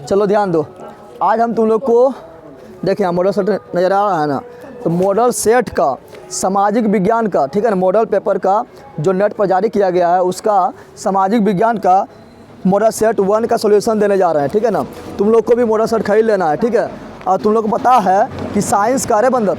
चलो ध्यान दो, आज हम तुम लोग को देखिए यहाँ मॉडल सेट नज़र आ रहा है ना, तो मॉडल सेट का सामाजिक विज्ञान का, ठीक है ना, मॉडल पेपर का जो नेट पर जारी किया गया है उसका सामाजिक विज्ञान का मॉडल सेट 1 का सॉल्यूशन देने जा रहे हैं, ठीक है ना। तुम लोग को भी मॉडल सेट खरीद लेना है, ठीक है। और तुम लोग को पता है कि साइंस का, अरे बंदर,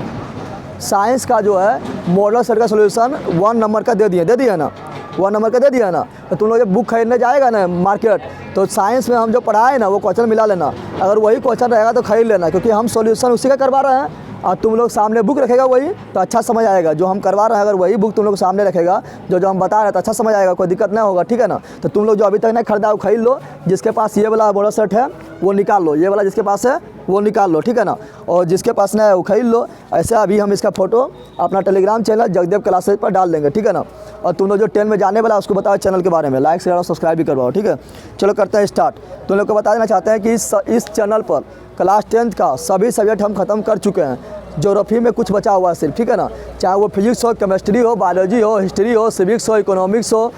साइंस का जो है मॉडल सेट का सॉल्यूशन 1 नंबर का दे दिए ना, 1 नंबर का दे दिया ना। तो तुम लोग जब बुक खरीदने जाएगा ना मार्केट, तो साइंस में हम जो पढ़ाए ना वो क्वेश्चन मिला लेना, अगर वही क्वेश्चन रहेगा तो खरीद लेना, क्योंकि हम सॉल्यूशन उसी का करवा रहे हैं। और तुम लोग सामने बुक रखेगा वही तो अच्छा समझ आएगा, जो हम करवा रहे हैं अगर वही बुक तुम लोग सामने रखेगा, जो हम बता रहे हैं तो अच्छा समझ आएगा, कोई दिक्कत नहीं होगा, ठीक है ना। तो तुम लोग जो अभी तक नहीं खरीदा वो खरीद लो, जिसके पास ये वाला मॉडल सेट है वो निकाल लो, ये वाला जिसके पास है वो निकाल लो, ठीक है ना। और जिसके पास नहीं है वो खरीद लो। ऐसे अभी हम इसका फ़ोटो अपना टेलीग्राम चैनल जगदेव क्लासेज पर डाल देंगे, ठीक है ना। और तुम लोग जो 10 में जाने वाला है उसको बताओ चैनल के बारे में, लाइक शेयर और सब्सक्राइब भी करवाओ, ठीक है। चलो करते हैं स्टार्ट। तुम लोग को बता देना चाहते हैं कि इस चैनल पर क्लास 10th का सभी सब्जेक्ट हम ख़त्म कर चुके हैं। ज्योग्राफी में कुछ बचा हुआ है सिर्फ, ठीक है ना। चाहे वो फिजिक्स हो, केमिस्ट्री हो, बायोलॉजी हो, हिस्ट्री हो, सिविक्स हो, इकोनॉमिक्स हो,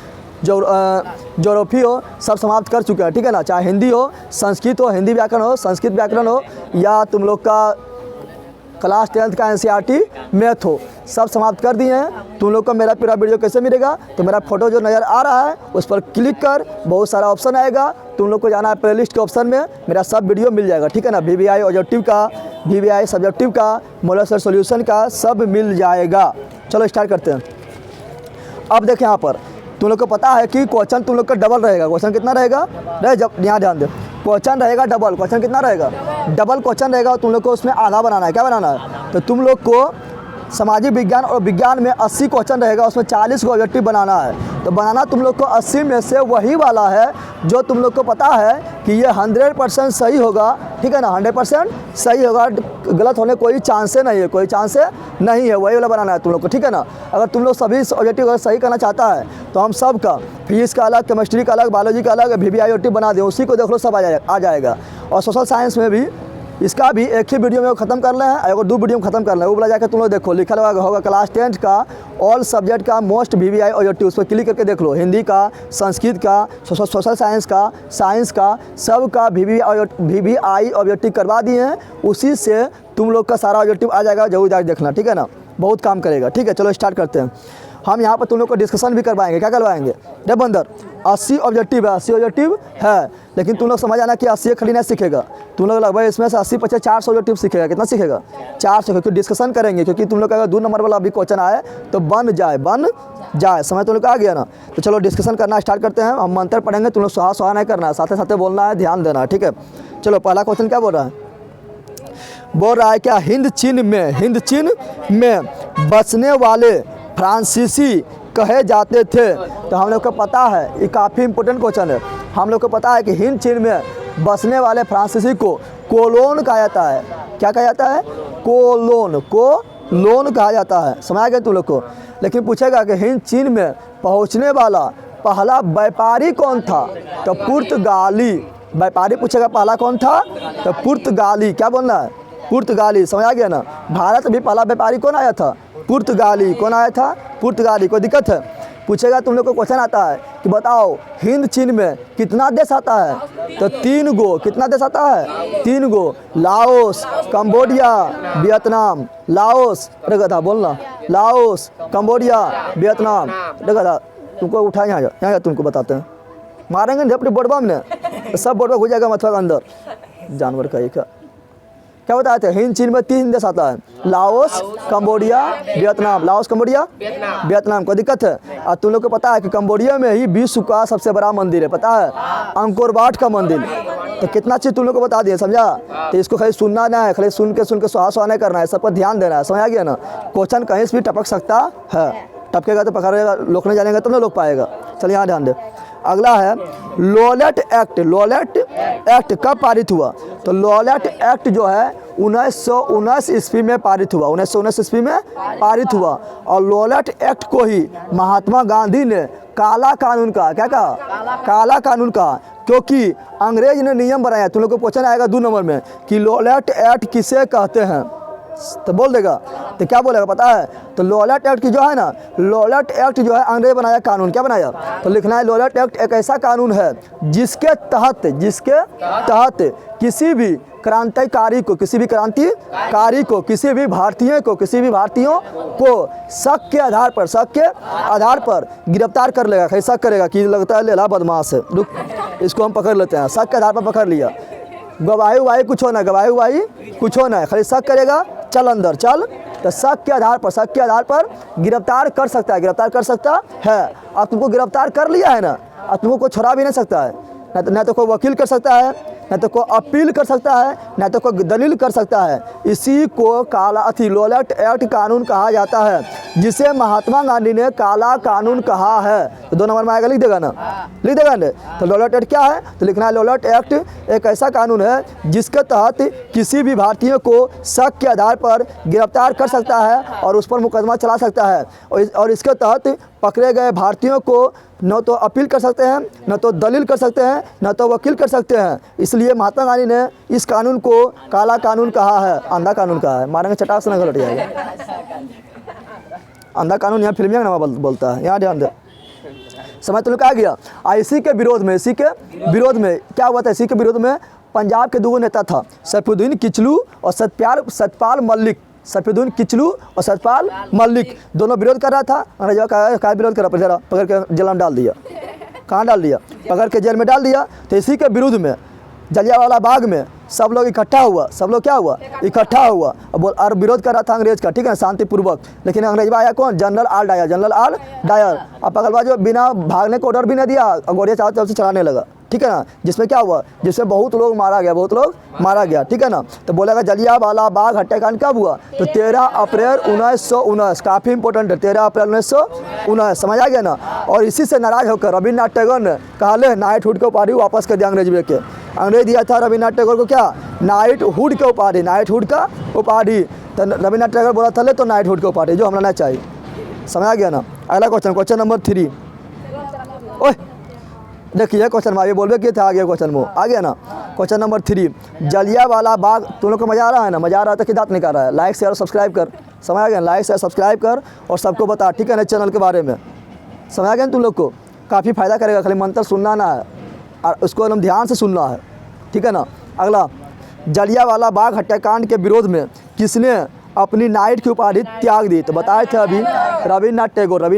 ज्योग्राफी हो, सब समाप्त कर चुके हैं, ठीक है ना। चाहे हिंदी हो, संस्कृत हो, हिंदी व्याकरण हो, संस्कृत व्याकरण हो, या तुम लोग का क्लास 10th का NCERT मैथ हो, सब समाप्त कर दिए हैं। तुम लोग को मेरा पूरा वीडियो कैसे मिलेगा, तो मेरा फोटो जो नज़र आ रहा है उस पर क्लिक कर, बहुत सारा ऑप्शन आएगा, तुम लोग को जाना है प्लेलिस्ट के ऑप्शन में, मेरा सब वीडियो मिल जाएगा, ठीक है ना। VVI ऑब्जेक्टिव का, VVI सब्जेक्टिव का, मॉडल सेट सॉल्यूशन का सब मिल जाएगा। चलो स्टार्ट करते हैं। अब देखें यहाँ पर तुम लोग को पता है कि क्वेश्चन तुम लोग का डबल रहेगा। क्वेश्चन कितना रहेगा, जब यहाँ ध्यान दे, क्वेश्चन रहेगा डबल। क्वेश्चन कितना रहेगा, डबल क्वेश्चन रहेगा, और तुम लोग को उसमें आधा बनाना है। क्या बनाना है, तो तुम लोग को सामाजिक विज्ञान और विज्ञान में 80 क्वेश्चन रहेगा, उसमें 40 को ऑब्जेक्टिव बनाना है। तो बनाना तुम लोग को 80 में से वही वाला है जो तुम लोग को पता है कि ये 100% सही होगा, ठीक है ना, 100% सही होगा, गलत होने कोई चांस नहीं है, कोई चांस नहीं है, वही वाला बनाना है तुम लोग को, ठीक है ना। अगर तुम लोग सभी ऑब्जेक्टिव अगर सही करना चाहता है तो हम सब का, फिजिक्स का अलग, केमिस्ट्री का अलग, बायोलॉजी का अलग, VVI ऑब्जेक्टिव बना दें, उसी को देख लो सब आ जाएगा। और सोशल साइंस में भी इसका भी एक ही वीडियो में ख़त्म कर ले हैं, अगर 2 वीडियो में ख़त्म कर ले, वो बोला जाकर तुम लोग देखो, लिखा होगा क्लास 10th का ऑल सब्जेक्ट का मोस्ट VVI ऑब्जेक्टिव, उस पर क्लिक करके देख लो। हिंदी का, संस्कृत का, सोशल साइंस का, साइंस का, सब का VVI ऑब्जेक्टिव करवा दिए हैं, उसी से तुम लोग का सारा ऑब्जेक्टिव आ जाएगा, जरूर जाकर देखना, ठीक है ना, बहुत काम करेगा, ठीक है। चलो स्टार्ट करते हैं। हम यहाँ पर तुम लोग को डिस्कशन भी करवाएंगे। क्या करवाएंगे, रे बंदर, 80 ऑब्जेक्टिव है, 80 ऑब्जेक्टिव है, लेकिन तुम लोग समझ आना कि 80 खड़ी नहीं सीखेगा, तुम लोग लगभग इसमें से 80 50 400 ऑब्जेक्टिव सीखेगा। कितना सीखेगा, 400, क्योंकि डिस्कशन करेंगे, क्योंकि तुम लोग का अगर 2 नंबर वाला अभी क्वेश्चन आए तो बन जाए, समझ तुम लोग का आ गया ना। तो चलो डिस्कशन करना स्टार्ट करते हैं। हम मंत्र पढ़ेंगे, तुम लोग सुहा नहीं करना है, साथ साथ बोलना है, ध्यान देना है, ठीक है। चलो पहला क्वेश्चन क्या बोल रहा है, क्या हिंद चीन में बसने वाले फ्रांसीसी कहे जाते थे। तो हम लोग को पता है, ये काफ़ी इंपॉर्टेंट क्वेश्चन है। हम लोग को पता है कि हिंद चीन में बसने वाले फ्रांसीसी को कोलोन कहा जाता है। क्या कहा जाता है, कोलोन कहा जाता है, समझ आ गया तुम लोग को। लेकिन पूछेगा कि हिंद चीन में पहुंचने वाला पहला व्यापारी कौन था, तो पुर्तगाली व्यापारी पूछेगा, पहला कौन था, तो पुर्तगाली। क्या बोलना है, पुर्तगाली, समझ आ गया ना। भारत भी पहला व्यापारी कौन आया था, पुर्तगाली। कौन आया था, पुर्तगाली। कोई दिक्कत है, पूछेगा तुम लोग को क्वेश्चन आता है कि बताओ हिंद चीन में कितना देश आता है, तो 3 गो। कितना देश आता है, 3 गो, लाओस, कंबोडिया, वियतनाम। लाओस, अरे गधा बोलना, लाओस, कंबोडिया, वियतनाम। अरे गधा, तुमको उठाए यहाँ तुमको बताते हैं, मारेंगे अपने बोर्डबा में, तो सब बोर्डबा घुस जाएगा मथुरा के अंदर, जानवर का एक। क्या बताए थे, हिंद चीन में 3 देश आता है, Laos, Cambodia, Vietnam. Laos, Cambodia, Vietnam. कोई दिक्कत है। और तुम लोग को पता है कि कंबोडिया में ही विश्व का सबसे बड़ा मंदिर है, पता है, अंकोर वाट का मंदिर। तो कितना चीज़ तुम लोग को बता दिए, समझा। तो इसको खाली सुनना ना है, खाली सुन के सुहा नहीं करना है, सब पर ध्यान देना है, समझ आ गया ना। क्वेश्चन कहीं से भी टपक सकता है, टपकेगा तो पकड़ेगा, लोकने जानेगा तब ना लोग पाएगा। चलिए यहाँ ध्यान दे। अगला है लॉलेट एक्ट कब पारित हुआ, तो लॉलेट एक्ट जो है 1919 ईस्वी में पारित हुआ, 1919 ईस्वी में पारित हुआ। और लॉलेट एक्ट को ही महात्मा गांधी ने काला कानून कहा। क्या कहा, काला कानून कहा, क्योंकि अंग्रेज ने नियम बनाया। तुम लोग को क्वेश्चन आएगा 2 नंबर में कि लॉलेट एक्ट किसे कहते हैं, तो बोल देगा। तो क्या बोलेगा पता है? तो लॉलेट एक्ट की जो है ना, लॉलेट एक्ट जो है अंग्रेज बनाया कानून, क्या बनाया? तो लिखना है लॉलेट एक्ट एक ऐसा कानून है जिसके तहत किसी भी क्रांतिकारी को, किसी भी क्रांतिकारी को, किसी भी भारतीयों को शक के आधार पर गिरफ्तार कर लेगा। कहीं शक करेगा कि लगता है लेला बदमाश है, रुक इसको हम पकड़ लेते हैं, शक के आधार पर पकड़ लिया। गवाही उवाही कुछ होना है, खाली शक करेगा, चल अंदर चल। तो शक के आधार पर गिरफ्तार कर सकता है। अब तुमको गिरफ्तार कर लिया है ना, अब तुमको कोई छोड़ा भी नहीं सकता है, ना तो कोई वकील कर सकता है, ना तो कोई अपील कर सकता है, ना तो कोई दलील कर सकता है। इसी को लॉलेट एक्ट कानून कहा जाता है, जिसे महात्मा गांधी ने काला कानून कहा है। तो 2 नंबर में आएगा, लिख देगा ना। तो लॉलेट एक्ट क्या है? तो लिखना है लॉलेट एक्ट एक ऐसा कानून है जिसके तहत किसी भी भारतीय को शक के आधार पर गिरफ्तार कर सकता है और उस पर मुकदमा चला सकता है। और इसके तहत पकड़े गए भारतीयों को न तो अपील कर सकते हैं, न तो दलील कर सकते हैं, न तो वकील कर सकते हैं। इसलिए महात्मा गांधी ने इस कानून को काला कानून कहा है, अंधा कानून कहा है। मारेंगे चटाक से नहीं गलट जाएगा। अंधा कानून यहाँ फिल्मिया का नाम बोलता है, यहाँ ध्यान दे। समझ तो आ गया। इसी के विरोध में क्या हुआ था? इसी के विरोध में पंजाब के 2 नेता था, सैफुद्दीन किचलू और सतपाल मलिक, दोनों विरोध कर रहा था। अंग्रेजों का विरोध कर रहा, पकड़ के जेल में डाल दिया। कहाँ डाल दिया? पकड़ के जेल में डाल दिया। तो इसी के विरुद्ध में जलियांवाला बाग में सब लोग इकट्ठा हुआ और विरोध कर रहा था अंग्रेज का, ठीक है, शांतिपूर्वक। लेकिन अंग्रेज आया कौन? General R Dyer. अब पगलवा जो बिना भागने को ऑर्डर भी नहीं दिया और गोलियां चारों तरफ से चलाने लगा, ठीक है ना। जिसमें क्या हुआ? जिसमें बहुत लोग मारा गया, ठीक है ना। तो बोलेगा जलियांवाला बाग हत्याकांड कब हुआ? तो 13 अप्रैल 1919, काफ़ी इंपॉर्टेंट है, 13 अप्रैल 1919, समझ आ गया ना। और इसी से नाराज होकर रविन्द्रनाथ टैगोर ने कहा ले नाइटहुड की उपाधि वापस कर दिया अंग्रेज दिया था रविन्द्रनाथ टैगोर को, क्या? नाइटहुड का उपाधि। तो रविन्द्रनाथ टैगोर बोला था ले तो नाइटहुड का उपाधि जो हमें ना चाहिए, समझ आ गया ना। अगला क्वेश्चन नंबर 3। ओए देखिए क्वेश्चन में आगे बोलबे किए थे, आ गया क्वेश्चन में, आ गया ना। Question number 3, Jallianwala Bagh. तुम लोग को मज़ा आ रहा है ना? मज़ा आ रहा है तो कि दांत निकाल रहा है? लाइक शेयर और सब्सक्राइब कर, समझ आ गया? लाइक शेयर सब्सक्राइब कर और सबको बता, ठीक है ना, चैनल के बारे में, समझ आ गया ना। तुम लोग को काफ़ी फायदा करेगा, खाली मंत्र सुनना ना है और उसको एकदम ध्यान से सुनना है, ठीक है ना। अगला, जलियांवाला बाग हत्याकांड के विरोध में किसने अपनी नाइट की उपाधि त्याग दी? तो बताए थे अभी, रविन्द्रनाथ टैगोर।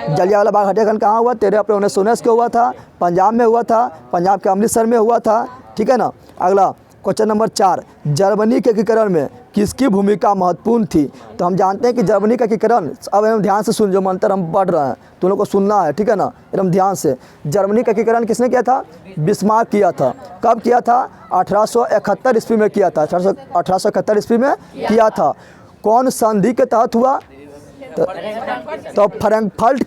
जलियांवाला बाग हत्याकांड कहाँ हुआ? 13 अप्रैल 1919 को हुआ था, पंजाब में हुआ था, पंजाब के अमृतसर में हुआ था, ठीक है ना। अगला क्वेश्चन नंबर 4, जर्मनी के एकीकरण में किसकी भूमिका महत्वपूर्ण थी? तो हम जानते हैं कि जर्मनी का एकीकरण, अब एकदम ध्यान से सुन, जो मंत्र हम पढ़ रहे हैं तुम लोग को सुनना है, ठीक है ना, एकदम ध्यान से। जर्मनी का एकीकरण किसने किया था? बिस्मार्क किया था। कब किया था? 1871 ईस्वी में किया था, 1871 ईस्वी में किया था। कौन संधि के तहत हुआ? तो फ्रैंकफर्ट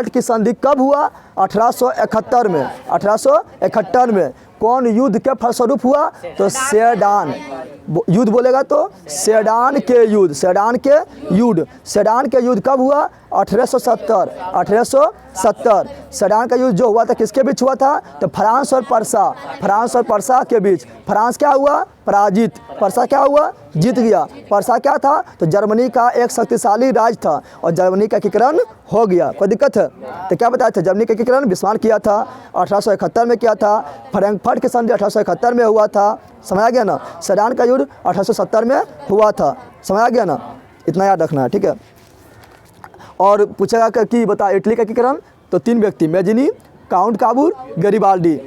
की संधि कब हुआ? 1871 में। कौन युद्ध के फलस्वरूप हुआ? तो सेडान युद्ध बोलेगा तो सेडान के युद्ध कब हुआ? 1870। सेडान का युद्ध जो हुआ था किसके बीच हुआ था? तो फ्रांस और पर्सा के बीच। फ्रांस क्या हुआ? पराजित। पर्सा क्या हुआ? जीत गया। पर्सा क्या था? तो जर्मनी का एक शक्तिशाली राज्य था और जर्मनी का एकीकरण हो गया। कोई दिक्कत है? तो क्या बताया था? जर्मनी का एकीकरण बिस्मार्क किया था, 1871 में किया था। फ्रैंकफर्ट की संधि 1871 में हुआ था, समझ आ गया ना। सेडान का युद्ध 1870 में हुआ था, समझ आ गया ना। इतना याद रखना है, ठीक है। और पूछेगा कि बता इटली का एकीकरण? तो 3 व्यक्ति, मैजिनी, काउंट काबूर, गैरिबाल्डी।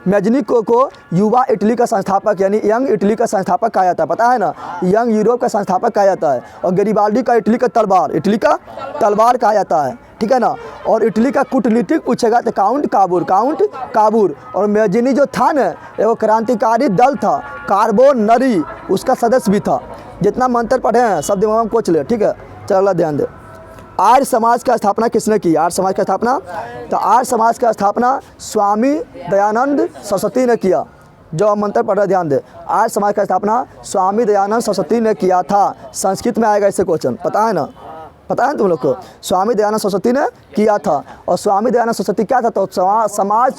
मैजिनी को युवा इटली का संस्थापक यानी यंग इटली का संस्थापक कहा जाता है, पता है ना, यंग यूरोप का संस्थापक कहा जाता है। और गैरिबाल्डी का इटली का तलवार कहा जाता है, ठीक है ना। और इटली का कूटनीतिक पूछेगा तो काउंट काबूर। और मैजिनी जो था ना, वो क्रांतिकारी दल था, कार्बोनरी, उसका सदस्य भी था। जितना मंत्र पढ़े हैं सब दिमाग में कोच ले, ठीक है। चलो ध्यान दे। आर्य समाज का स्थापना किसने की? आर्य समाज का स्थापना, तो आर्य समाज का स्थापना स्वामी दयानंद सरस्वती ने किया। जो हम मंत्र पढ़ रहे ध्यान दे। आर्य समाज का स्थापना स्वामी दयानंद सरस्वती ने किया था। संस्कृत में आएगा इससे क्वेश्चन, पता है ना, पता है तुम लोग को? स्वामी दयानंद सरस्वती ने किया था। और स्वामी दयानंद सरस्वती क्या था? तो समाज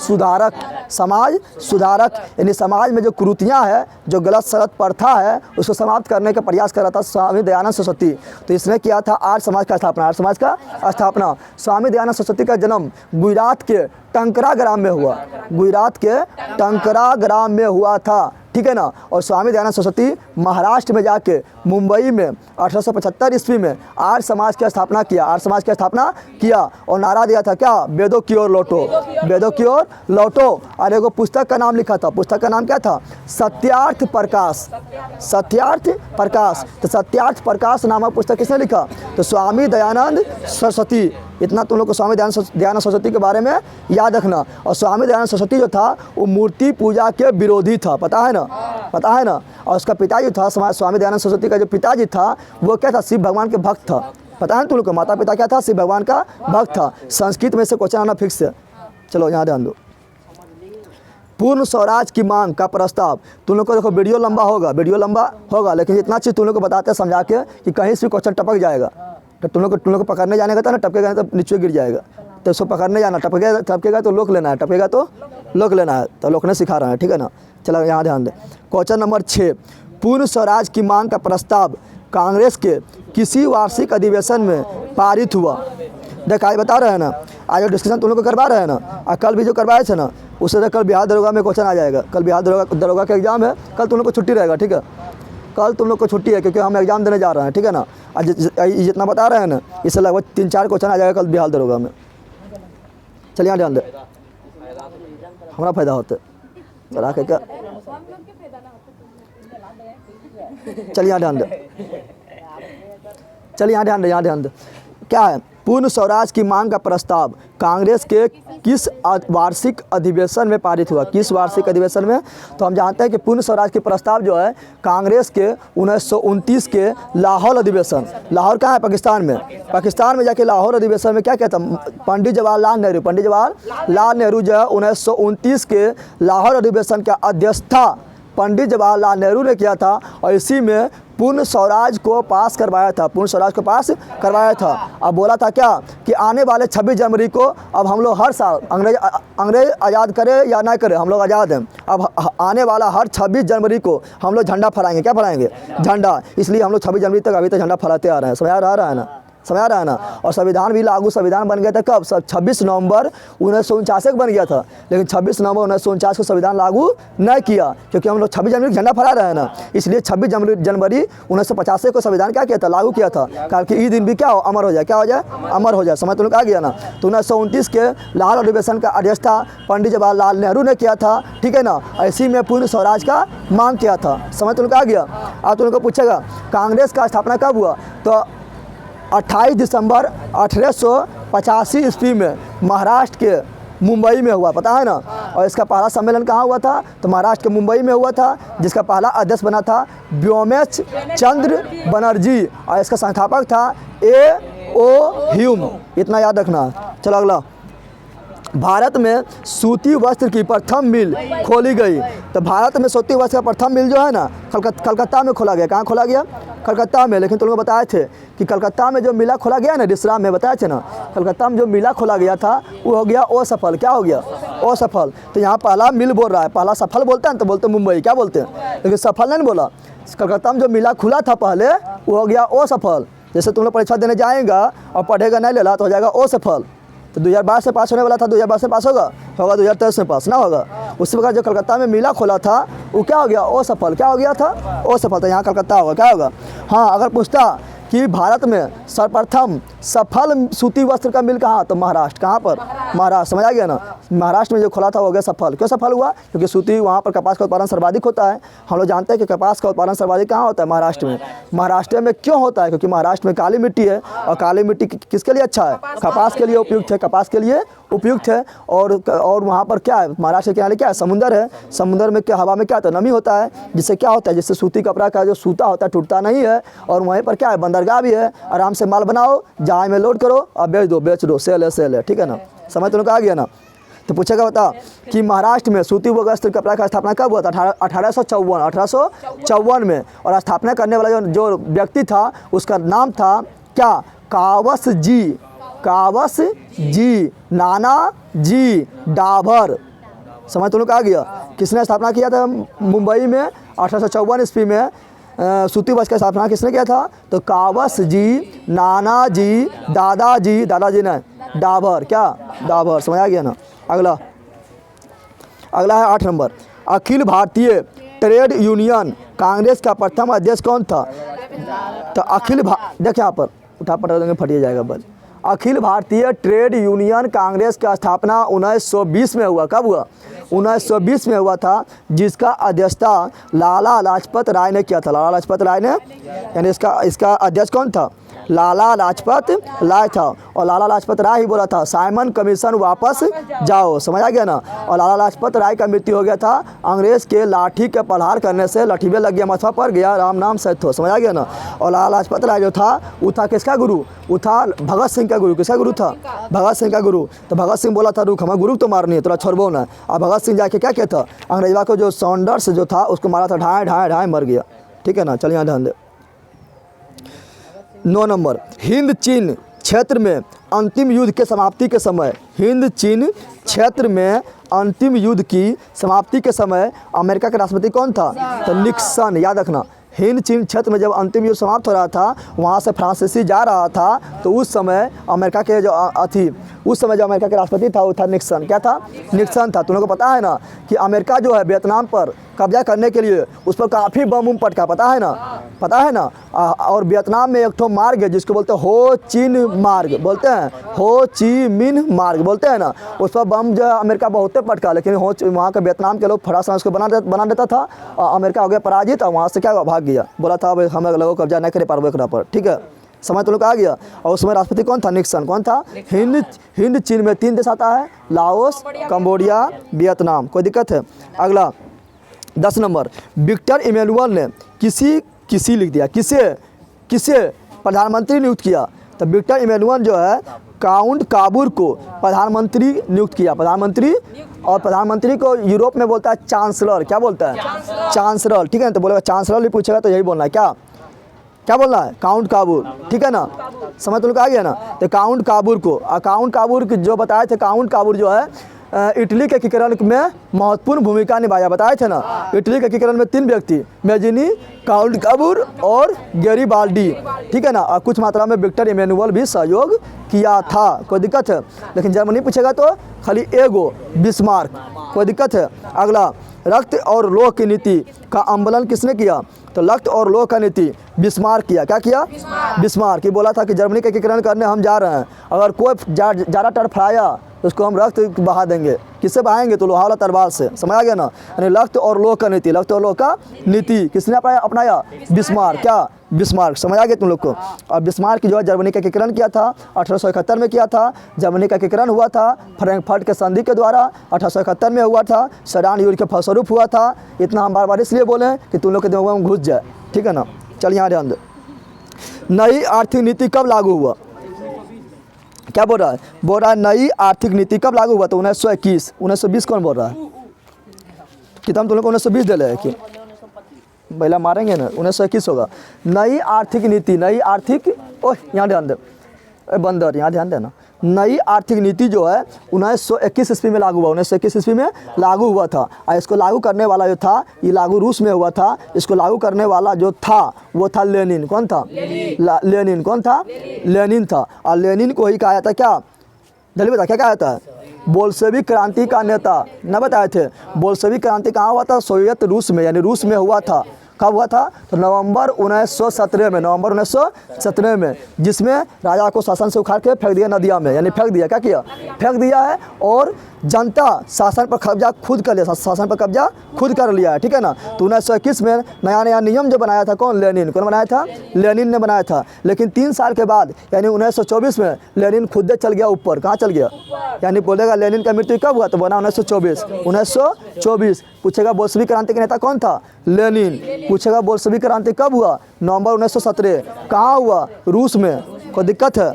सुधारक यानी समाज में जो कुरीतियाँ है, जो गलत सलत प्रथा है, उसको समाप्त करने का प्रयास कर रहा था स्वामी दयानंद सरस्वती। तो इसने किया था आर्य समाज का स्थापना, आर्य समाज का स्थापना। स्वामी दयानंद सरस्वती का जन्म गुजरात के टंकरा ग्राम में हुआ, गुजरात के टंकरा ग्राम में हुआ था, ठीक है ना। और स्वामी दयानंद सरस्वती महाराष्ट्र में जाके मुंबई में 1875 ईस्वी में आर्य समाज की स्थापना किया, आर्य समाज की स्थापना किया। और नारा दिया था क्या? वेदों की ओर लौटो, वेदों की ओर लौटो। और एगो पुस्तक का नाम लिखा था, पुस्तक का नाम क्या था? सत्यार्थ प्रकाश, सत्यार्थ प्रकाश। तो सत्यार्थ प्रकाश नामक पुस्तक किसने लिखा? तो स्वामी दयानंद सरस्वती। इतना तुम लोग को स्वामी दयानंद सरस्वती के बारे में याद रखना। और स्वामी दयानंद सरस्वती जो था वो मूर्ति पूजा के विरोधी था, पता है ना, पता है ना। और उसका पिता जो था, स्वामी दयानंद सरस्वती का जो पिताजी था वो क्या था? शिव भगवान के भक्त था, पता है तुम लोग को? माता पिता क्या था? शिव भगवान का भक्त था। संस्कृत में से क्वेश्चन आना फिक्स है। चलो यहाँ ध्यान दो। पूर्ण स्वराज की मांग का प्रस्ताव। तुम लोग को देखो वीडियो लंबा होगा, वीडियो लंबा होगा, लेकिन इतना चीज़ तुम लोग को बताते हैं समझा के कि कहीं से क्वेश्चन टपक जाएगा। तो तुम लोग को पकड़ने जाने का था ना, टपकेगा तो नीचे गिर जाएगा। तो उसको पकड़ने जाना, टपकेगा तो लोक लेना है, टपकेगा तो लोक लेना है। तो लोकने सिखा रहा है, ठीक है ना। चलो यहाँ ध्यान दे। क्वेश्चन नंबर 6, पूर्ण स्वराज की मांग का प्रस्ताव कांग्रेस के किसी वार्षिक अधिवेशन में पारित हुआ? देख आज बता रहे हैं ना, आज जो डिस्कशन तुम लोग को करवा रहे हैं ना, और कल भी जो करवाए थे ना, उससे तो कल बिहार दरोगा में क्वेश्चन आ जाएगा। कल बिहार दरोगा का एग्जाम है, कल तुम लोग को छुट्टी रहेगा, ठीक है। कल तुम लोग को छुट्टी है क्योंकि हम एग्जाम देने जा रहे हैं, ठीक है ना। आज जितना बता रहे हैं ना, इससे लगभग 3-4 क्वेश्चन आ जाएगा कल बिहार दरोगा में। चलिए यहाँ ध्यान दे, हमारा फायदा होता है रहा क्या। चलिए यहाँ ध्यान दे, चलिए यहाँ ध्यान दे, यहाँ ध्यान दे। क्या है? पूर्ण स्वराज की मांग का प्रस्ताव कांग्रेस के किस वार्षिक अधिवेशन में पारित हुआ? किस वार्षिक अधिवेशन में? तो हम जानते हैं कि पूर्ण स्वराज के प्रस्ताव जो है कांग्रेस के 1929 के लाहौर अधिवेशन, लाहौर कहाँ है? पाकिस्तान में। पाकिस्तान में जाके लाहौर अधिवेशन में क्या कहता? पंडित जवाहरलाल नेहरू जो है 1929 के लाहौर अधिवेशन का अध्यक्षता पंडित जवाहरलाल नेहरू ने किया था। और इसी में पूर्ण स्वराज को पास करवाया था, पूर्ण स्वराज को पास करवाया था। अब बोला था क्या कि आने वाले 26 जनवरी को अब हम लोग हर साल अंग्रेज आज़ाद करे या ना करे, हम लोग आज़ाद हैं। अब आने वाला हर 26 जनवरी को हम लोग झंडा फहराएंगे। क्या फहराएंगे? झंडा। इसलिए हम लोग 26 जनवरी तक अभी तक झंडा फहराते आ रहे हैं। समझ आ रहा है ना, समझ आ रहा है ना। और संविधान भी लागू, संविधान बन गया था कब? 26 नवंबर 1949 को बन गया था। लेकिन 26 नवंबर 1949 को संविधान लागू नहीं किया क्योंकि हम लोग 26 जनवरी झंडा फहरा रहे हैं ना। इसलिए 26 जनवरी 1950 को संविधान क्या किया था? लागू किया था, ताकि ये दिन भी क्या हो? अमर हो जाए। क्या हो जाए? अमर हो जाए। समझ तुम लोग आ गया ना। तो 1929 के लाहौर अधिवेशन का अध्यक्षता पंडित जवाहरलाल नेहरू ने किया था, ठीक है ना। इसी में पूर्ण स्वराज का मांग किया था। समझ तुम लोग आ गया। अब तुम लोग को पूछेगा कांग्रेस का स्थापना कब हुआ? तो 28 दिसंबर 1885 ईस्वी में महाराष्ट्र के मुंबई में हुआ, पता है ना। और इसका पहला सम्मेलन कहाँ हुआ था? तो महाराष्ट्र के मुंबई में हुआ था, जिसका पहला अध्यक्ष बना था व्योमेश चंद्र बनर्जी। और इसका संस्थापक था A.O. ह्यूम। इतना याद रखना। चलो अगला। भारत में सूती वस्त्र की प्रथम मिल खोली गई। तो भारत में सूती वस्त्र का प्रथम मिल जो है ना कलकत्ता में खोला गया। कहाँ खोला गया? कलकत्ता में। लेकिन तुम लोग बताए थे कि कलकत्ता में जो मिला खोला गया ना, रिसरा में बताए थे ना, कलकत्ता में जो मिला खोला गया था वो हो गया असफल। क्या हो गया? असफल। तो यहाँ पहला मिल बोल रहा है, पहला सफल बोलता है तो बोलते मुंबई। क्या बोलते हैं? लेकिन सफल नहीं बोला। कलकत्ता में जो मिला खुला था पहले वो हो गया असफल। जैसे तुम लोग परीक्षा देने जाएगा और पढ़ेगा नहीं लेला तो हो जाएगा असफल। तो 2012 से पास होने वाला था, 2012 से पास होगा 2023 में पास ना होगा। उसी प्रकार जो कलकत्ता में मिला खोला था वो क्या हो गया? असफल। क्या हो गया था? असफल। तो यहाँ कलकत्ता होगा। क्या होगा? हाँ, अगर पूछता कि भारत में सर्वप्रथम सफल सूती वस्त्र का मिल कहाँ? तो महाराष्ट्र। कहाँ पर? महाराष्ट्र। समझ आ गया ना। महाराष्ट्र में जो खोला था वो हो गया सफल। क्यों सफल हुआ? क्योंकि सूती वहाँ पर कपास का उत्पादन सर्वाधिक होता है। हम लोग जानते हैं कि कपास का उत्पादन सर्वाधिक कहाँ होता है? महाराष्ट्र में। महाराष्ट्र में क्यों होता है? क्योंकि महाराष्ट्र में काली मिट्टी है। और काली मिट्टी किसके लिए अच्छा है? कपास के लिए उपयुक्त है। कपास के लिए उपयुक्त है। और वहाँ पर क्या है? महाराष्ट्र के किनारे क्या है? समुंदर है। समुद्र में क्या, हवा में क्या होता है? नमी होता है, जिससे क्या होता है? जिससे सूती कपड़ा का जो सूता होता है टूटता नहीं है। और वहीं पर क्या है? बंदरगाह भी है। आराम से माल बनाओ, जहाज में लोड करो और बेच दो, सेल है, ठीक है ना। समझ तो आ गया ना। तो पूछेगा बता कि महाराष्ट्र में सूती वस्त्र कपड़ा का स्थापना कब हुआ था? 1854 में। और स्थापना करने वाला जो व्यक्ति था उसका नाम था क्या? कावस जी, नाना जी डाभर। समझ तुम लोग आ गया। किसने स्थापना किया था मुंबई में 1854 ईस्वी में? सूती बस का स्थापना किसने किया था? तो कावस जी, नाना जी, दादाजी ने डाभर, क्या डाभर। समझ आ गया ना। अगला है 8 number. Akhil Bharatiya trade union Congress का प्रथम अध्यक्ष कौन था? तो देखिए यहाँ पर उठा पटा देंगे फटिए जाएगा बल। अखिल भारतीय ट्रेड यूनियन कांग्रेस का स्थापना 1920 में हुआ। कब हुआ? 1920 में हुआ था, जिसका अध्यक्षता लाला लाजपत राय ने किया था। लाला लाजपत राय ने, यानी इसका अध्यक्ष कौन था? लाला लाजपत राय था। और लाला लाजपत राय ही बोला था साइमन कमीशन वापस जाओ। समझ आ गया ना। और लाला लाजपत राय का मृत्यु हो गया था अंग्रेज के लाठी के प्रहार करने से। लठीबे लग गया, माथा पर गया, राम नाम सहित हो। समझ आ गया ना। और लाला लाजपत राय जो था वो था किसका गुरु? वो था भगत सिंह का गुरु। किसका गुरु था? भगत सिंह का गुरु। तो भगत सिंह बोला था रुक, हमें गुरु तो मारनी है, थोड़ा छोड़बो ना। और भगत सिंह जाके क्या किया था? अंग्रेजवा को जो सॉन्डर्स जो था उसको मारा था, ढाई मर गया। ठीक है ना। चलिए यहाँ ध्यान दे। 9 नंबर। हिंद चीन क्षेत्र में अंतिम युद्ध के समाप्ति के समय, हिंद चीन क्षेत्र में अंतिम युद्ध की समाप्ति के समय अमेरिका के राष्ट्रपति कौन था? तो निक्सन। याद रखना, हिंद चीन क्षेत्र में जब अंतिम युद्ध समाप्त हो रहा था, वहाँ से फ्रांसीसी जा रहा था, तो उस समय अमेरिका के जो उस समय जो अमेरिका के राष्ट्रपति था वो था निक्सन। क्या था? निक्सन था। तुम लोगों को पता है ना कि अमेरिका जो है वियतनाम पर कब्जा करने के लिए उस पर काफ़ी बम पटका। पता है ना। और वियतनाम में एक ठो मार्ग है जिसको बोलते हैं हो चिन मार्ग, बोलते हैं हो ची मिन मार्ग बोलते हैं ना। उस पर बम जो है अमेरिका बहुत पटका, लेकिन वहाँ के वियतनाम के लोग फटाफट उसको बना देता था। और अमेरिका हो गया पराजित और वहाँ से क्या भाग गया, बोला था हम लोगों कब्जा नहीं करे पारबो एकरा पर। ठीक है, समय तो लोग आ गया। और उसमें राष्ट्रपति कौन था? निक्सन। कौन था? हिंद चीन में 3 देश आता है, लाओस, कंबोडिया, वियतनाम। कोई दिक्कत है? अगला 10 नंबर। विक्टर इमैनुअल ने किसी लिख दिया, किसे प्रधानमंत्री नियुक्त किया? तो विक्टर इमैनुअल जो है काउंट काबूर को प्रधानमंत्री नियुक्त किया। प्रधानमंत्री को यूरोप में बोलता है चांसलर। क्या बोलता है? चांसलर। ठीक है ना। तो बोलेगा चांसलर भी पूछेगा तो यही बोलना है। क्या बोलना है? काउंट काबूर। ठीक है ना। समझ तो लोग आ गया ना। तो काउंट काबूर को, काउंट काबूर जो बताए थे, काउंट काबूर जो है इटली के एकीकरण में महत्वपूर्ण भूमिका निभाया। बताए थे ना, इटली के एकीकरण में 3 व्यक्ति, मेजिनी, काउंट काबूर और गैरीबाल्डी। ठीक है ना। और कुछ मात्रा में विक्टर इमैनुअल भी सहयोग किया था। कोई दिक्कत है? लेकिन जर्मनी पूछेगा तो खाली एगो बिस्मार्क। कोई दिक्कत है? अगला, रक्त और लोह की नीति का अवलंबन किसने किया? तो रक्त और लोह का नीति बिस्मार्क किया। क्या किया? बिस्मार्क। ये बोला था कि जर्मनी का एकीकरण करने हम जा रहे हैं, अगर कोई ज़्यादा तड़फड़ाया तो उसको हम रक्त बहा देंगे। किससे बहाएंगे? तो लोहा वाला तलवार से। समझ आ गया ना। यानी रक्त और लोह का नीति, रक्त और लोह का नीति किसने अपनाया? बिस्मार्क। क्या? बिस्मार्क। समझ आ गया तुम लोग को। और बिस्मार्क जो है जर्मनी का एकीकरण किया था 1871 में किया था। जर्मनी का एकीकरण हुआ था फ्रैंकफर्ट के संधि के द्वारा 1871 में हुआ था। सडान युद्ध के फलस्वरूप हुआ था। इतना हम बार बार इसलिए बोले कि तुम लोग के दिमाग में घुस जाए। ठीक है ना। चल यहाँ ध्यान दे। नई आर्थिक नीति कब लागू हुआ? क्या बोल रहा है? नई आर्थिक नीति कब लागू हुआ? तो 1921। 1920 कौन बोल रहा है? किताब तुम लोग को 1920 दे ले कि पहला मारेंगे ना। 1921 होगा। नई आर्थिक नीति, यहाँ ध्यान दे बंदर, यहाँ ध्यान देना। नई आर्थिक नीति जो है 1921 ईस्वी में लागू हुआ। 1921 ईस्वी में लागू हुआ था। और इसको लागू करने वाला जो था, ये लागू रूस में हुआ था। इसको लागू करने वाला जो था वो था लेनिन। कौन था? लेनिन। कौन था? लेनिन था। और लेनिन को ही कहा जाता है क्या? जल्दी बता, क्या कहा जाता है? बोल्शेविक क्रांति का नेता। न बताए थे? बोल्शेविक क्रांति कहाँ हुआ था? सोवियत रूस में, यानी रूस में हुआ था। कब हुआ था? तो नवंबर 1917 में, जिसमें राजा को शासन से उखाड़ के फेंक दिया नदिया में। यानी फेंक दिया। क्या किया? फेंक दिया है। और जनता शासन पर कब्जा खुद कर लिया, शासन पर कब्जा खुद कर लिया है। ठीक है ना। तो 1921 में नया नियम जो बनाया था कौन? लेनिन। कौन बनाया था? लेनिन ने बनाया था। लेकिन 3 साल के बाद यानी 1924 में लेनिन खुद चल गया ऊपर। कहाँ चल गया? यानी बोलेगा लेनिन का मृत्यु कब हुआ? तो बना 1924। पूछेगा बोल्शेविक क्रांति के नेता कौन था? लेनिन। पूछेगा बोल्शेविक क्रांति कब हुआ? नवंबर 1917। कहाँ हुआ? रूस में। कोई दिक्कत है?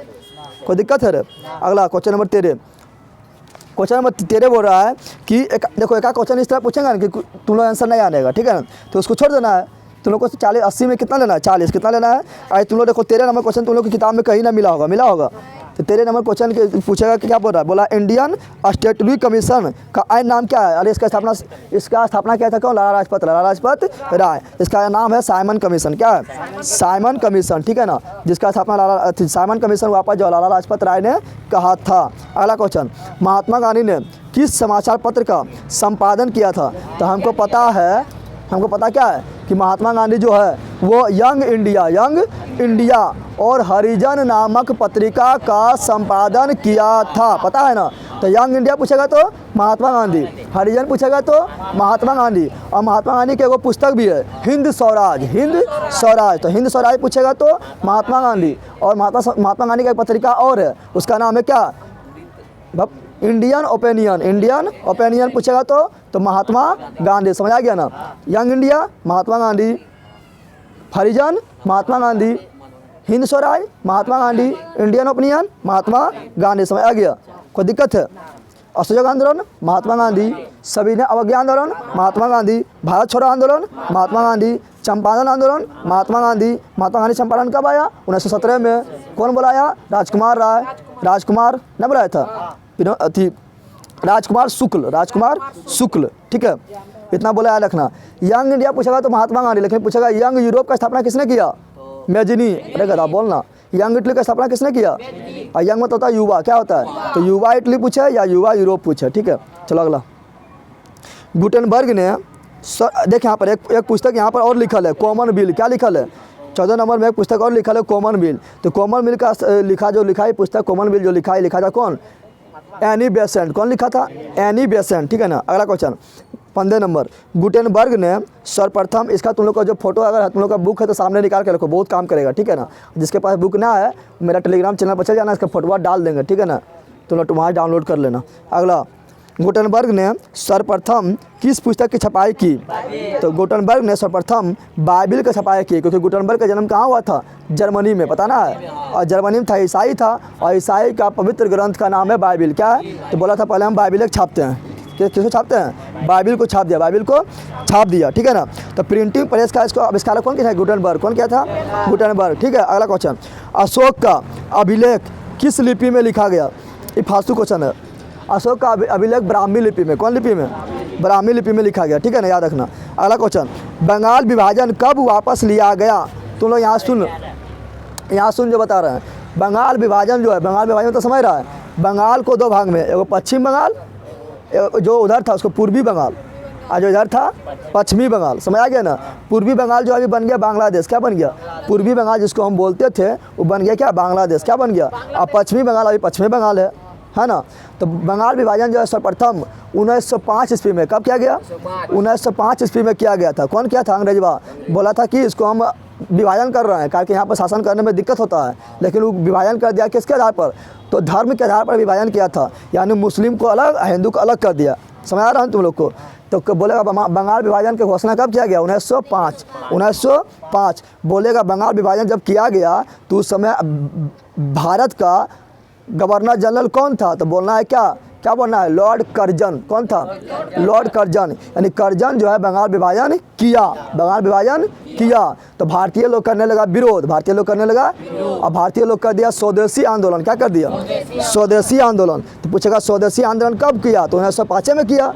रे? अगला क्वेश्चन नंबर 13। क्वेश्चन नंबर 13 बोल रहा है कि देखो एक क्वेश्चन इस तरह पूछेगा ना कि तुम लोग आंसर नहीं आनेगा। ठीक है ना। तो उसको छोड़ देना है तुम लोग को 40 80 में कितना लेना है, 40 कितना लेना है। आज तुम लोग देखो 13 नंबर क्वेश्चन तुम लोग की किताब में कहीं ना मिला होगा। तो 13 नंबर क्वेश्चन के पूछेगा कि क्या बोल रहा है, बोला इंडियन स्टैट्यूटरी कमीशन का आइन नाम क्या है। अरे इसका स्थापना क्या था, कौन, लाला लाजपत राय। इसका नाम है साइमन कमीशन। क्या है, साइमन कमीशन, ठीक है ना, जिसका स्थापना साइमन कमीशन वापस जो लाला लाजपत राय ने कहा था। अगला क्वेश्चन, महात्मा गांधी ने किस समाचार पत्र का संपादन किया था। तो हमको पता क्या है कि महात्मा गांधी जो है वो यंग इंडिया और हरिजन नामक पत्रिका का संपादन किया था, पता है ना। तो यंग इंडिया पूछेगा तो महात्मा गांधी, हरिजन पूछेगा तो महात्मा गांधी, और महात्मा गांधी की एगो पुस्तक भी है हिंद स्वराज। तो हिंद स्वराज पूछेगा तो महात्मा गांधी, और महात्मा गांधी की एक पत्रिका और है, उसका नाम है क्या, इंडियन ओपिनियन पूछेगा तो महात्मा गांधी। समझ आ गया ना। यंग इंडिया महात्मा गांधी, हरिजन महात्मा गांधी, हिंद स्वराज महात्मा गांधी, इंडियन ओपिनियन महात्मा गांधी। समझ आ गया, कोई दिक्कत है। असहयोग आंदोलन महात्मा गांधी, सविनय अवज्ञा आंदोलन महात्मा गांधी, भारत छोड़ो आंदोलन महात्मा गांधी, चंपारण आंदोलन महात्मा गांधी चंपारण कब आया, 1917 में। कौन बुलाया, राजकुमार राय, राजकुमार न बुलाया था, राजकुमार शुक्ल, ठीक है, इतना बोला याद रखना। यंग इंडिया पूछेगा तो महात्मा गांधी, लेकिन पूछेगा यंग यूरोप का स्थापना किसने किया, मेजनी। अरे गधा बोलना, यंग इटली का स्थापना किसने किया। और यंग मतलब होता है युवा, क्या होता है, तो युवा इटली पूछे या युवा यूरोप पूछे, ठीक है। चलो अगला, गुटेनबर्ग ने देख यहाँ पर एक पुस्तक यहाँ पर और लिखल है, कॉमन बिल। क्या लिखल है, 14 नंबर में एक पुस्तक और लिखल है, कॉमन बिल। तो कॉमन बिल का लिखा है पुस्तक, कॉमन बिल जो लिखा था कौन, एनी बेसेंट। कौन लिखा था, एनी बेसेंट, ठीक है ना। अगला क्वेश्चन 15 नंबर, गुटेनबर्ग ने सर्वप्रथम, इसका तुम लोग का जो फोटो अगर तुम लोग का बुक है तो सामने निकाल के रखो, बहुत काम करेगा, ठीक है ना। जिसके पास बुक ना है मेरा टेलीग्राम चैनल पर चल जाना, इसका फोटो डाल देंगे, ठीक है ना, तुम लोग वहाँ डाउनलोड कर लेना। अगला, गुटेनबर्ग ने सर्वप्रथम किस पुस्तक की छपाई की। तो गुटेनबर्ग ने सर्वप्रथम बाइबिल की छपाई की, क्योंकि गुटेनबर्ग का जन्म कहाँ हुआ था, जर्मनी में, पता ना है। और जर्मनी में था, ईसाई था, और ईसाई का पवित्र ग्रंथ का नाम है बाइबिल। क्या है, तो बोला था पहले हम बाइबिल छापते हैं, किसको छापते हैं, बाइबिल को छाप दिया, ठीक है ना। तो प्रिंटिंग प्रेस का इसको आविष्कारक कौन किया था, गुटेनबर्ग। कौन किया था, गुटेनबर्ग, ठीक है। अगला क्वेश्चन, अशोक का अभिलेख किस लिपि में लिखा गया। ये फालतू क्वेश्चन है। अशोक का अभिलेख ब्राह्मी लिपि में, कौन लिपि में, ब्राह्मी लिपि में लिखा गया, ठीक है ना, याद रखना। अगला क्वेश्चन, बंगाल विभाजन कब वापस लिया गया। तुम लोग यहाँ सुन जो बता रहे हैं, बंगाल विभाजन जो है, बंगाल विभाजन तो समझ रहा है, बंगाल को 2 भाग में, एगो पश्चिम बंगाल, जो उधर था उसको पूर्वी बंगाल, और जो इधर था पश्चिमी बंगाल। समझ आ गया ना। पूर्वी बंगाल जो अभी बन गया बांग्लादेश, क्या बन गया, पूर्वी बंगाल जिसको हम बोलते थे वो बन गया क्या, बांग्लादेश, क्या बन गया। और पश्चिमी बंगाल अभी पश्चिमी बंगाल है ना। तो बंगाल विभाजन जो है सर्वप्रथम 1905 ईस्वी में कब किया गया, 1905 ईस्वी में किया गया था। कौन किया था, अंग्रेजवा। बोला था कि इसको हम विभाजन कर रहे हैं, कारण कि यहाँ पर शासन करने में दिक्कत होता है, लेकिन वो विभाजन कर दिया किसके आधार पर, तो धर्म के आधार पर विभाजन किया था, यानी मुस्लिम को अलग, हिंदू को अलग कर दिया। समझ आ रहा है तुम लोग को। तो बोलेगा बंगाल विभाजन की घोषणा कब किया गया, 1905। बोलेगा बंगाल विभाजन जब किया गया तो उस समय भारत का गवर्नर जनरल कौन था, तो बोलना है क्या बोलना है, लॉर्ड कर्जन। कौन था, लॉर्ड कर्जन। यानी कर्जन जो है बंगाल विभाजन किया। तो भारतीय लोग करने लगा विरोध, और भारतीय लोग कर दिया स्वदेशी आंदोलन। क्या कर दिया, स्वदेशी आंदोलन। तो पूछेगा स्वदेशी आंदोलन कब किया, तो 1905 में किया,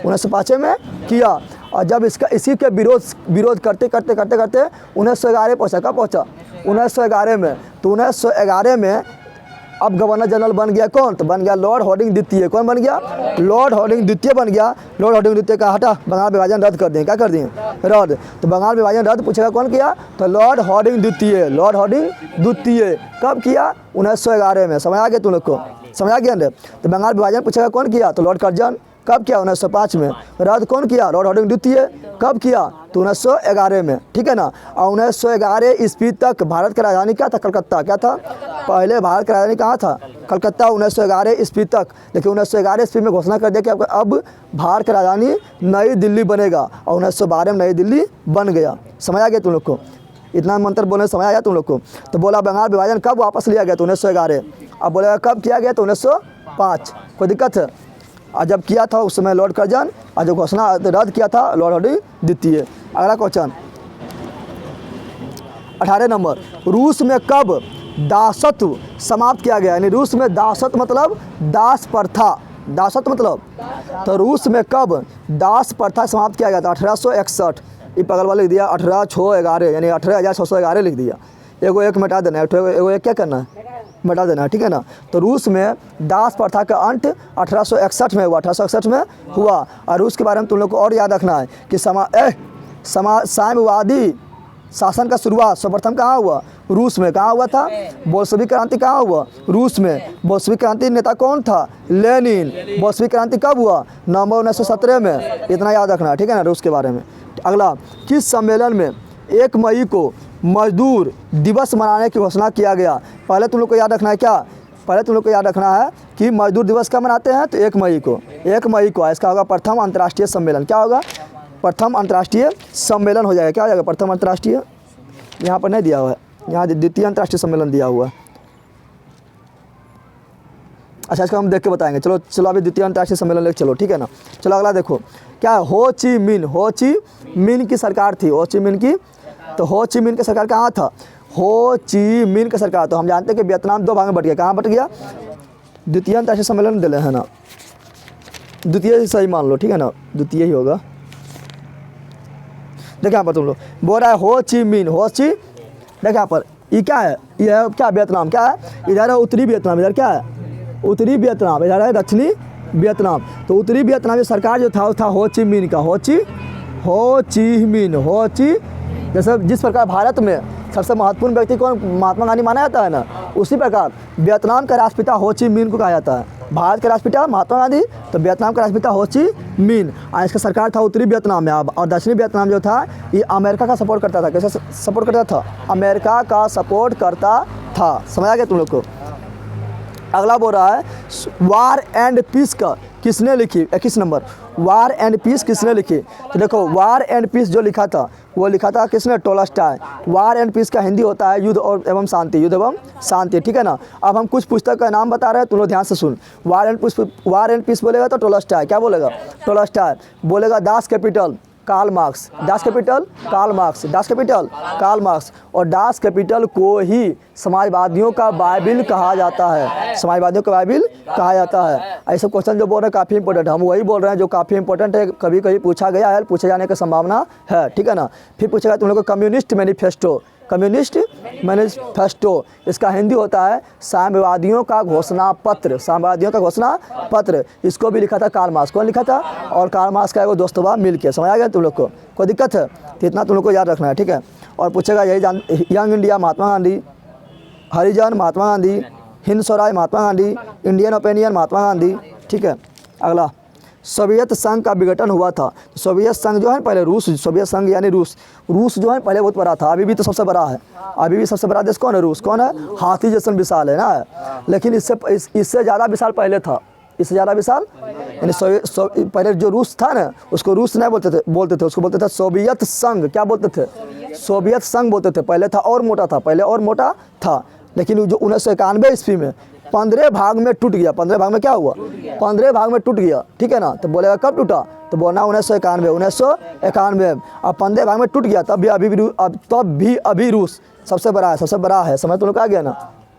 1905 में किया। और जब इसी के विरोध करते 1911 पहुँचा। कब पहुँचा, 1911 में। तो 1911 में अब गवर्नर जनरल बन गया कौन, तो बन गया लॉर्ड हार्डिंग द्वितीय। कौन बन गया, लॉर्ड हार्डिंग द्वितीय बन गया। लॉर्ड हार्डिंग द्वितीय का हटा, बंगाल विभाजन रद्द कर दिए। क्या कर दिए, रद्द। तो बंगाल विभाजन रद्द पूछेगा कौन किया, तो लॉर्ड हार्डिंग द्वितीय। कब किया, 1911 में। समझ आ गया तुम लोग को, समझ आ गया ना। तो बंगाल विभाजन पूछेगा कौन किया, तो लॉर्ड कर्जन। कब किया, 1905 में। रद्द कौन किया, लॉर्ड हार्डिंग द्वितीय। कब किया, तो 1911 में, ठीक है ना। और 1911 ईस्वी तक भारत की राजधानी क्या था, कलकत्ता। क्या था, पहले भारत की राजधानी कहाँ था, कलकत्ता, 1911 ईस्वी तक। लेकिन 1911 ईस्वी में घोषणा कर दिया कि अब भारत की राजधानी नई दिल्ली बनेगा, और 1912 में नई दिल्ली बन गया। समझ आ गया तुम लोग को, इतना मंत्र बोलने समझ आया तुम लोग को। तो बोला बंगाल विभाजन कब वापस लिया गया, तो 1911। अब बोलेगा कब किया गया, तो 1905। कोई दिक्कत है। और जब किया था उस समय लॉर्ड कर्जन, और जो घोषणा रद्द किया था लॉर्ड हार्डिंग द्वितीय। अगला क्वेश्चन, 18 नंबर, रूस में कब दासत्व समाप्त किया गया? यानी रूस में दासत्व मतलब दास प्रथा, दासत्व मतलब, तो रूस में कब दास प्रथा समाप्त किया गया था? 1861। ये बगल वाले लिख दिया 1811 यानी 18,611 लिख दिया। एगो एक मिटा देना है, एगो एक क्या करना है, मिटा देना है, ठीक है ना। तो रूस में दास प्रथा का अंत 1861 में हुआ, 1861 में हुआ। और रूस के बारे में तुम लोग को और याद रखना है कि साम्यवादी शासन का शुरुआत सर्वप्रथम कहाँ हुआ? रूस में। कहाँ हुआ था? बोल्शेविक क्रांति कहाँ हुआ? रूस में। बोल्शेविक क्रांति नेता कौन था? लेनिन। बोल्शेविक क्रांति कब हुआ? नवंबर 1917 में। इतना याद रखना है, ठीक है ना, रूस के बारे में। अगला, किस सम्मेलन में 1 मई को मजदूर दिवस मनाने की घोषणा किया गया? पहले तुम लोग को याद रखना है क्या? पहले तुम लोग को याद रखना है कि मजदूर दिवस कब मनाते हैं? तो 1 मई को। 1 मई को इसका होगा प्रथम अंतर्राष्ट्रीय सम्मेलन। क्या होगा? प्रथम अंतर्राष्ट्रीय सम्मेलन हो जाएगा। क्या हो जाएगा? प्रथम अंतर्राष्ट्रीय, यहाँ पर नहीं दिया हुआ है, यहाँ द्वितीय अंतर्राष्ट्रीय सम्मेलन दिया हुआ है। अच्छा, इसका हम देख के बताएंगे। चलो चलो अभी द्वितीय अंतर्राष्ट्रीय सम्मेलन लेके चलो, ठीक है ना। चलो अगला देखो, क्या है? हो ची मिन की सरकार थी। हो ची मिन की, तो हो ची मिन की सरकार कहाँ था? हो ची मिन की सरकार, तो हम जानते हैं कि वियतनाम 2 भाग में बट गया। कहाँ बट गया? द्वितीय अंतर्राष्ट्रीय सम्मेलन दिले है ना, द्वितीय ही सही मान लो, ठीक है ना, द्वितीय ही होगा। देखिए यहाँ पर तुम लोग बोल रहा है हो ची मिन, हो ची, देखिए यहाँ पर ये क्या है? ये है क्या? वियतनाम। क्या है? इधर है उत्तरी वियतनाम, इधर क्या है? उत्तरी वियतनाम, इधर है दक्षिणी वियतनाम। तो उत्तरी वियतनाम की सरकार जो था वो था हो ची मिन का। हो ची मिन, हो ची। जैसे जिस प्रकार भारत में सबसे महत्वपूर्ण व्यक्ति कौन? महात्मा गांधी माना जाता है ना, उसी प्रकार वियतनाम का राष्ट्रपिता हो ची मिन को कहा जाता है। भारत का राष्ट्रपिता महात्मा गांधी, तो वियतनाम का राष्ट्रपिता हो ची मिन। और इसका सरकार था उत्तरी वियतनाम में। और दक्षिणी वियतनाम जो था ये अमेरिका का सपोर्ट करता था। कैसे सपोर्ट करता था? अमेरिका का सपोर्ट करता था। समझ आ गया तुम लोग को? अगला बोल रहा है वार एंड पीस का किसने लिखी? 21 नंबर, वार एंड पीस किसने लिखी? तो देखो वार एंड पीस जो लिखा था वो लिखा था किसने? टोल्स्टॉय। वार एंड पीस का हिंदी होता है युद्ध और एवं शांति, युद्ध एवं शांति, ठीक है ना। अब हम कुछ पुस्तक का नाम बता रहे हैं, तुम लोग ध्यान से सुन। वार एंड पीस बोलेगा तो टोल्स्टॉय। क्या बोलेगा? टोल्स्टॉय बोलेगा। Das Kapital Karl Marx, Das Kapital Karl Marx, Das Kapital Karl Marx. और दास कैपिटल को ही समाजवादियों का बाइबिल कहा जाता है, समाजवादियों का बाइबिल कहा जाता है। ऐसे क्वेश्चन जो बोल रहे हैं काफ़ी इंपॉर्टेंट है, हम वही बोल रहे हैं जो काफ़ी इंपॉर्टेंट है, कभी कभी पूछा गया है, पूछे जाने की संभावना है, ठीक है ना। फिर पूछेगा तुम लोग को कम्युनिस्ट मैनिफेस्टो, कम्युनिस्ट मैनिफेस्टो इसका हिंदी होता है साम्यवादियों का घोषणा पत्र, साम्यवादियों का घोषणा पत्र। इसको भी लिखा था कार्ल मार्क्स। कौन लिखा था? और कार्ल मार्क्स का एगो दोस्तवा मिल के। समझ आ गया तुम लोग को? कोई दिक्कत है? तो इतना तुम लोग को याद रखना है, ठीक है। और पूछेगा यही यंग इंडिया महात्मा गांधी, हरिजन महात्मा गांधी, हिंद स्वराज महात्मा गांधी, इंडियन ओपिनियन महात्मा गांधी, ठीक है। अगला, सोवियत संघ का विघटन हुआ था। सोवियत संघ जो है पहले रूस, सोवियत संघ यानी रूस जो है पहले बहुत बड़ा था, अभी भी तो सबसे बड़ा है। अभी भी सबसे बड़ा देश कौन है? रूस। कौन है? हाथी जैसा विशाल है ना, लेकिन इससे ज़्यादा विशाल पहले था, इससे ज़्यादा विशाल। यानी पहले जो रूस था ना उसको रूस नहीं बोलते थे, उसको बोलते थे सोवियत संघ। क्या बोलते थे? सोवियत संघ बोलते थे। पहले था और मोटा था, पहले और मोटा था, लेकिन जो 1991 ईस्वी में 15 भाग में टूट गया। 15 भाग में क्या हुआ? 15 भाग में टूट गया, ठीक है ना। तो बोलेगा कब टूटा? तो बोलना 1991। अब 15 भाग में टूट गया, तब भी अभी रूस सबसे बड़ा है। समझ तुम लोग आ गया ना?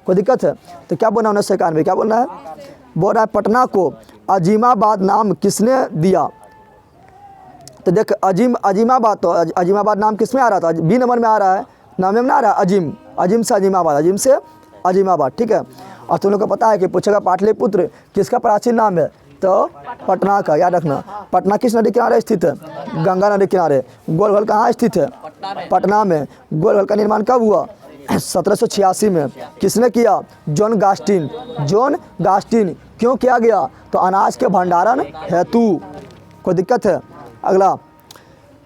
कोई दिक्कत है? तो क्या बोलना 1991? क्या बोलना है? बोल रहा है पटना को अजीमाबाद नाम किसने दिया? तो देख अजीमाबाद, तो अजीमाबाद नाम किस में आ रहा था? बी नंबर में आ रहा है, नाम में आ रहा है अजीम से अजीमाबाद, ठीक है। और तुम लोग को पता है कि पूछेगा पाटलिपुत्र किसका प्राचीन नाम है? तो पटना का। याद रखना, पटना किस नदी किनारे स्थित है? गंगा नदी किनारे। गोलघर कहाँ स्थित है? पटना में। गोलघर का निर्माण कब हुआ? 1786 में। किसने किया? जॉन गास्टिन। क्यों किया गया? तो अनाज के भंडारण हेतु। कोई दिक्कत है? अगला,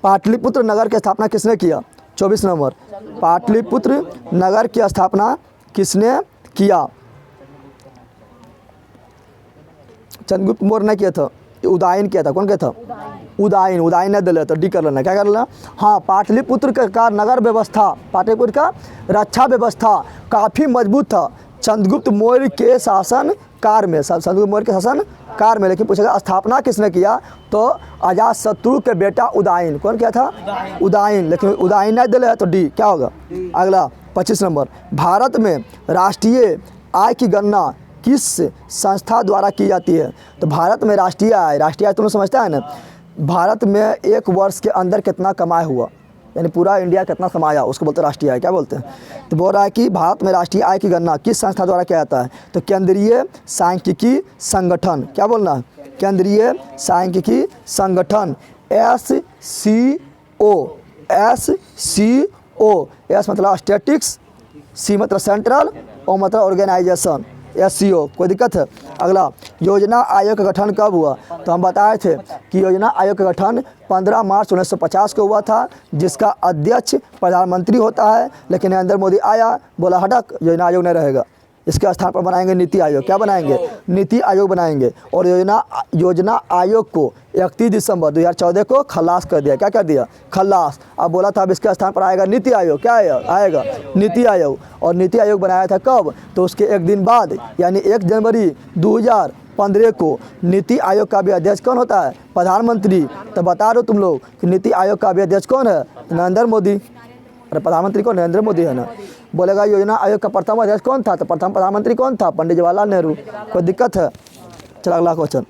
पाटलिपुत्र नगर की स्थापना किसने किया? 24 नंबर, पाटलिपुत्र नगर की स्थापना किसने किया? चंद्रगुप्त मौर्य ने किया था, उदयन किया था। कौन किया था? उदयन ने दिया था। डी कर लेना। क्या कर लेना? हाँ, पाटलिपुत्र का नगर व्यवस्था, पाटलिपुत्र का रक्षा व्यवस्था काफ़ी मजबूत था चंद्रगुप्त मौर्य के शासन काल में। चंद्रगुप्त मौर्य के शासन काल में, लेकिन पूछेगा स्थापना किसने किया, तो अजातशत्रु के बेटा उदयन। कौन किया था? उदयन। लेकिन उदयन नहीं दिले है तो डी क्या होगा? अगला 25 नंबर, भारत में राष्ट्रीय आय की गणना किस संस्था द्वारा की जाती है? तो भारत में राष्ट्रीय आय तुम समझता है ना, भारत में एक वर्ष के अंदर कितना कमाया हुआ, यानी पूरा इंडिया कितना कमाया, उसको बोलते हैं राष्ट्रीय आय। क्या बोलते हैं? तो बोल रहा है कि भारत में राष्ट्रीय आय की गणना किस संस्था द्वारा किया जाता है? तो केंद्रीय सांख्यिकी संगठन। क्या बोलना है? केंद्रीय सांख्यिकी संगठन, SCO। SCO, एस मतलब स्टैटिक्स, सी मतलब सेंट्रल, ओ मतलब ऑर्गेनाइजेशन, SCO। कोई दिक्कत है? अगला, योजना आयोग का गठन कब हुआ? तो हम बताए थे कि योजना आयोग का गठन 15 मार्च 1950 को हुआ था, जिसका अध्यक्ष प्रधानमंत्री होता है। लेकिन नरेंद्र मोदी आया, बोला हटक, योजना आयोग नहीं रहेगा, इसके स्थान पर बनाएंगे नीति आयोग। क्या बनाएंगे? नीति आयोग बनाएंगे। और योजना आयोग को 31 दिसंबर 2014 को खल्लास कर दिया। क्या कर दिया? खल्लास। अब बोला था अब इसके स्थान पर आएगा नीति आयोग। क्या आएगा? नीति आयोग। और नीति आयोग बनाया था कब? तो उसके एक दिन बाद, यानी 1 जनवरी 2015 को नीति आयोग का भी अध्यक्ष कौन होता है? प्रधानमंत्री। तो बता दो तुम लोग कि नीति आयोग का भी अध्यक्ष कौन है? नरेंद्र मोदी। अरे प्रधानमंत्री कौन? नरेंद्र मोदी है ना। बोलेगा योजना आयोग का प्रथम अध्यक्ष कौन था? तो प्रथम प्रधानमंत्री कौन था? पंडित जवाहरलाल नेहरू। कोई दिक्कत है? चलो अगला क्वेश्चन।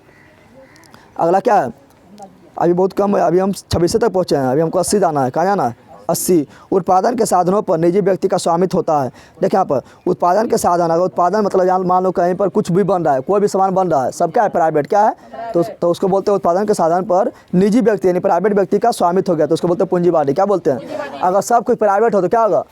अगला क्या है? अभी बहुत कम है, अभी हम 26 तक पहुँचे हैं, अभी हमको 80 जाना है। कहाँ जाना है? 80। उत्पादन के साधनों पर निजी व्यक्ति का स्वामित्व होता है। देखिए यहाँ पर उत्पादन के साधन, अगर उत्पादन मतलब यहाँ मान लो कहीं पर कुछ भी बन रहा है, कोई भी सामान बन रहा है, सब क्या है? प्राइवेट। क्या है? तो उसको बोलते हैं उत्पादन के साधन पर निजी व्यक्ति यानी प्राइवेट व्यक्ति का स्वामित्व हो गया, तो उसको बोलते हैं पूंजीवादी। क्या बोलते हैं? अगर सब कुछ प्राइवेट हो तो क्या होगा?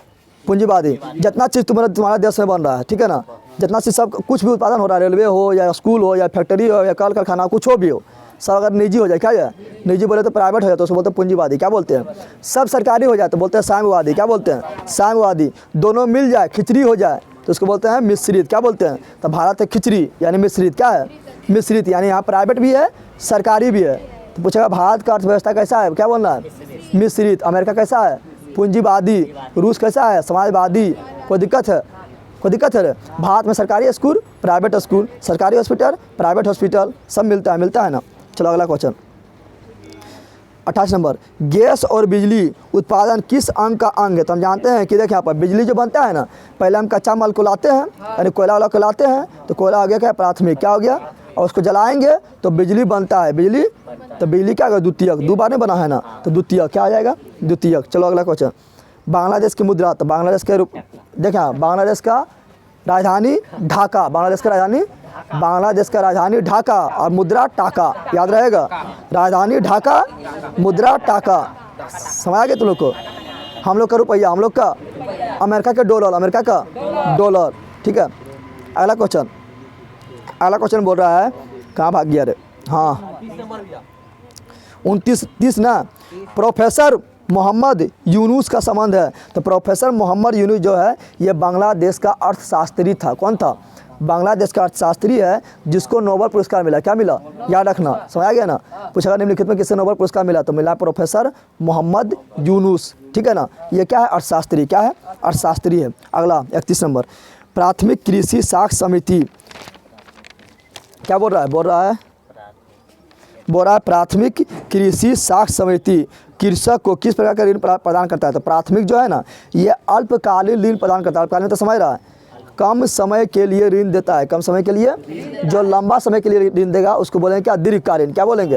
पूंजीवादी। जितना चीज़ तुम्हारा देश में बन रहा है, ठीक है ना, जितना चीज़ सब कुछ भी उत्पादन हो रहा है, रेलवे हो या स्कूल हो या फैक्ट्री हो या कल कारखाना, कुछ हो भी हो, सब अगर निजी हो जाए, क्या है? निजी बोले तो प्राइवेट हो जाए तो उसको बोलते हैं पूंजीवादी। क्या बोलते हैं? सब सरकारी हो जाए तो बोलते हैं साम्यवादी। क्या बोलते हैं? साम्यवादी। दोनों मिल जाए, खिचड़ी हो जाए तो उसको बोलते हैं मिश्रित। क्या बोलते हैं? तो भारत है खिचड़ी यानी मिश्रित। क्या है? मिश्रित, यानी यहाँ प्राइवेट भी है, सरकारी भी है। तो पूछेगा भारत का अर्थव्यवस्था कैसा है? क्या बोलना है? मिश्रित। अमेरिका कैसा है? पूंजीवादी। रूस कैसा है? समाजवादी। कोई दिक्कत है? कोई दिक्कत है? भारत में सरकारी स्कूल, प्राइवेट स्कूल, सरकारी हॉस्पिटल, प्राइवेट हॉस्पिटल, सब मिलता है ना। चलो अगला क्वेश्चन 28 नंबर, गैस और बिजली उत्पादन किस अंग का अंग है? तो हम जानते हैं कि देखिए यहाँ पर बिजली जो बनता है ना, पहले हम कच्चा माल को लाते हैं, यानी कोयला वाला को लाते हैं, तो कोयला हो गया क्या? प्राथमिक। क्या हो गया? और उसको जलाएंगे तो बिजली बनता है। बिजली, तो बिजली क्या होगा? द्वितीयक। दो बार में बना है ना, तो द्वितीयक। क्या आ जाएगा? द्वितीयक। चलो अगला क्वेश्चन, बांग्लादेश की मुद्रा। तो बांग्लादेश के देखिए बांग्लादेश का राजधानी ढाका। बांग्लादेश का राजधानी ढाका और मुद्रा टाका। याद रहेगा? राजधानी ढाका, मुद्रा टाका। समझ आ गया तुम लोग को? हम लोग का रुपया, हम लोग का अमेरिका के डॉलर, अमेरिका का डॉलर। ठीक है। अगला क्वेश्चन बोल रहा है, कहाँ भाग गया रे? हाँ 29 ना। प्रोफेसर मोहम्मद यूनुस का संबंध है। तो प्रोफेसर मोहम्मद यूनुस जो है ये बांग्लादेश का अर्थशास्त्री था। कौन था? बांग्लादेश का अर्थशास्त्री है जिसको नोबेल पुरस्कार मिला। क्या मिला? याद रखना। समझ आ गया ना? पूछा निम्नलिखित में किससे नोबेल पुरस्कार मिला? तो मिला प्रोफेसर मोहम्मद यूनुस। ठीक है ना? ये क्या है? अर्थशास्त्री। क्या है? अर्थशास्त्री है। अगला 31 नंबर, प्राथमिक कृषि साख समिति। क्या बोल रहा है? बोल रहा है प्राथमिक कृषि साख समिति कृषक को किस प्रकार का ऋण प्रदान करता है? तो प्राथमिक जो है ना, ये अल्पकालीन ऋण प्रदान करता है। अल्पकालीन तो समझ रहा है, कम समय के लिए ऋण देता है। कम समय के लिए, जो लंबा समय के लिए ऋण देगा उसको बोलेंगे क्या? दीर्घकालीन। क्या बोलेंगे?